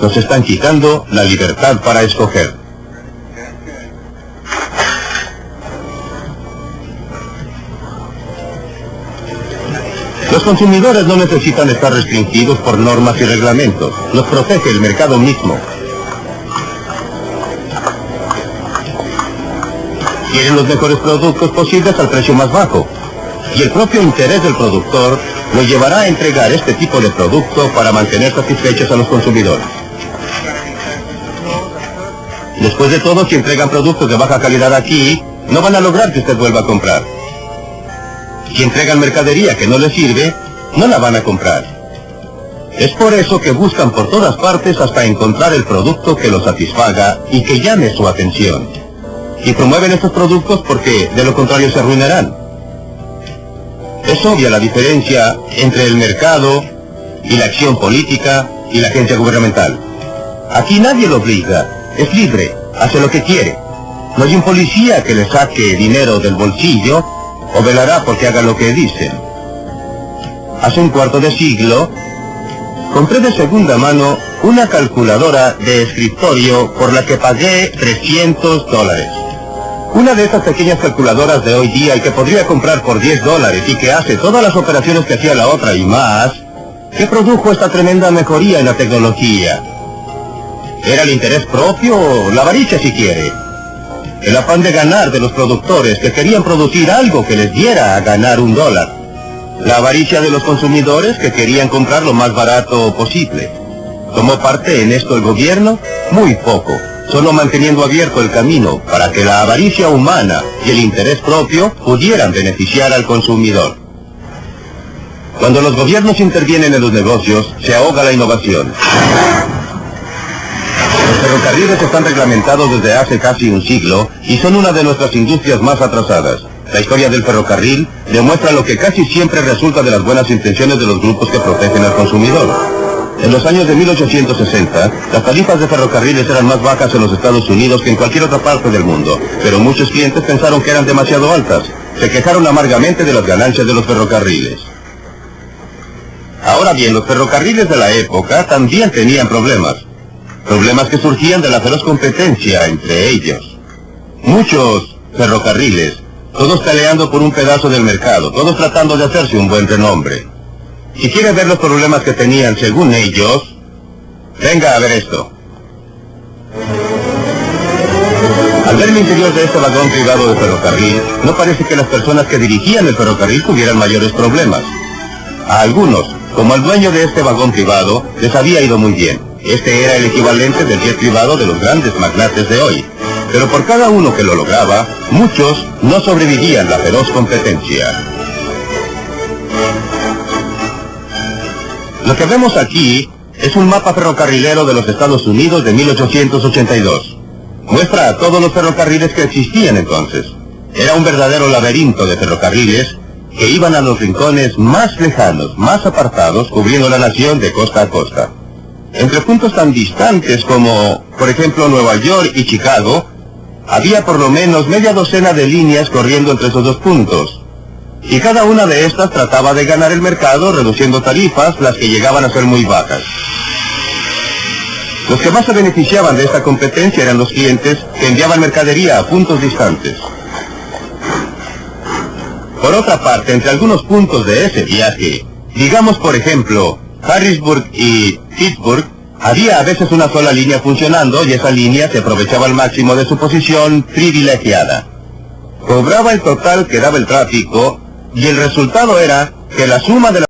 Nos están quitando la libertad para escoger. Los consumidores no necesitan estar restringidos por normas y reglamentos. Los protege el mercado mismo. Quieren los mejores productos posibles al precio más bajo. Y el propio interés del productor lo llevará a entregar este tipo de producto para mantener satisfechos a los consumidores. Después de todo, si entregan productos de baja calidad aquí, no van a lograr que usted vuelva a comprar. Si entregan mercadería que no les sirve, no la van a comprar. Es por eso que buscan por todas partes hasta encontrar el producto que los satisfaga y que llame su atención. Y promueven estos productos porque de lo contrario se arruinarán. Es obvia la diferencia entre el mercado y la acción política y la agencia gubernamental. Aquí nadie lo obliga, es libre, hace lo que quiere. No hay un policía que le saque dinero del bolsillo o velará porque haga lo que dicen. Hace un cuarto de siglo, compré de segunda mano una calculadora de escritorio por la que pagué $300. Una de esas pequeñas calculadoras de hoy día y que podría comprar por $10 y que hace todas las operaciones que hacía la otra y más, que produjo esta tremenda mejoría en la tecnología. ¿Era el interés propio o la avaricia si quiere? El afán de ganar de los productores que querían producir algo que les diera a ganar $1. La avaricia de los consumidores que querían comprar lo más barato posible. ¿Tomó parte en esto el gobierno? Muy poco. Solo manteniendo abierto el camino para que la avaricia humana y el interés propio pudieran beneficiar al consumidor. Cuando los gobiernos intervienen en los negocios, se ahoga la innovación. Los ferrocarriles están reglamentados desde hace casi un siglo y son una de nuestras industrias más atrasadas. La historia del ferrocarril demuestra lo que casi siempre resulta de las buenas intenciones de los grupos que protegen al consumidor. En los años de 1860, las tarifas de ferrocarriles eran más bajas en los Estados Unidos que en cualquier otra parte del mundo, pero muchos clientes pensaron que eran demasiado altas. Se quejaron amargamente de las ganancias de los ferrocarriles. Ahora bien, los ferrocarriles de la época también tenían problemas. Problemas que surgían de la feroz competencia entre ellos. Muchos ferrocarriles, todos peleando por un pedazo del mercado, todos tratando de hacerse un buen renombre. Si quiere ver los problemas que tenían según ellos, venga a ver esto. Al ver el interior de este vagón privado de ferrocarril, no parece que las personas que dirigían el ferrocarril tuvieran mayores problemas. A algunos, como al dueño de este vagón privado, les había ido muy bien. Este era el equivalente del jet privado de los grandes magnates de hoy. Pero por cada uno que lo lograba, muchos no sobrevivían la feroz competencia. Lo que vemos aquí es un mapa ferrocarrilero de los Estados Unidos de 1882. Muestra a todos los ferrocarriles que existían entonces. Era un verdadero laberinto de ferrocarriles que iban a los rincones más lejanos, más apartados, cubriendo la nación de costa a costa. Entre puntos tan distantes como, por ejemplo, Nueva York y Chicago, había por lo menos media docena de líneas corriendo entre esos dos puntos. Y cada una de estas trataba de ganar el mercado reduciendo tarifas, las que llegaban a ser muy bajas. Los que más se beneficiaban de esta competencia eran los clientes que enviaban mercadería a puntos distantes. Por otra parte, entre algunos puntos de ese viaje, digamos por ejemplo, Harrisburg y Pittsburgh, había a veces una sola línea funcionando y esa línea se aprovechaba al máximo de su posición privilegiada. Cobraba el total que daba el tráfico y el resultado era que la suma de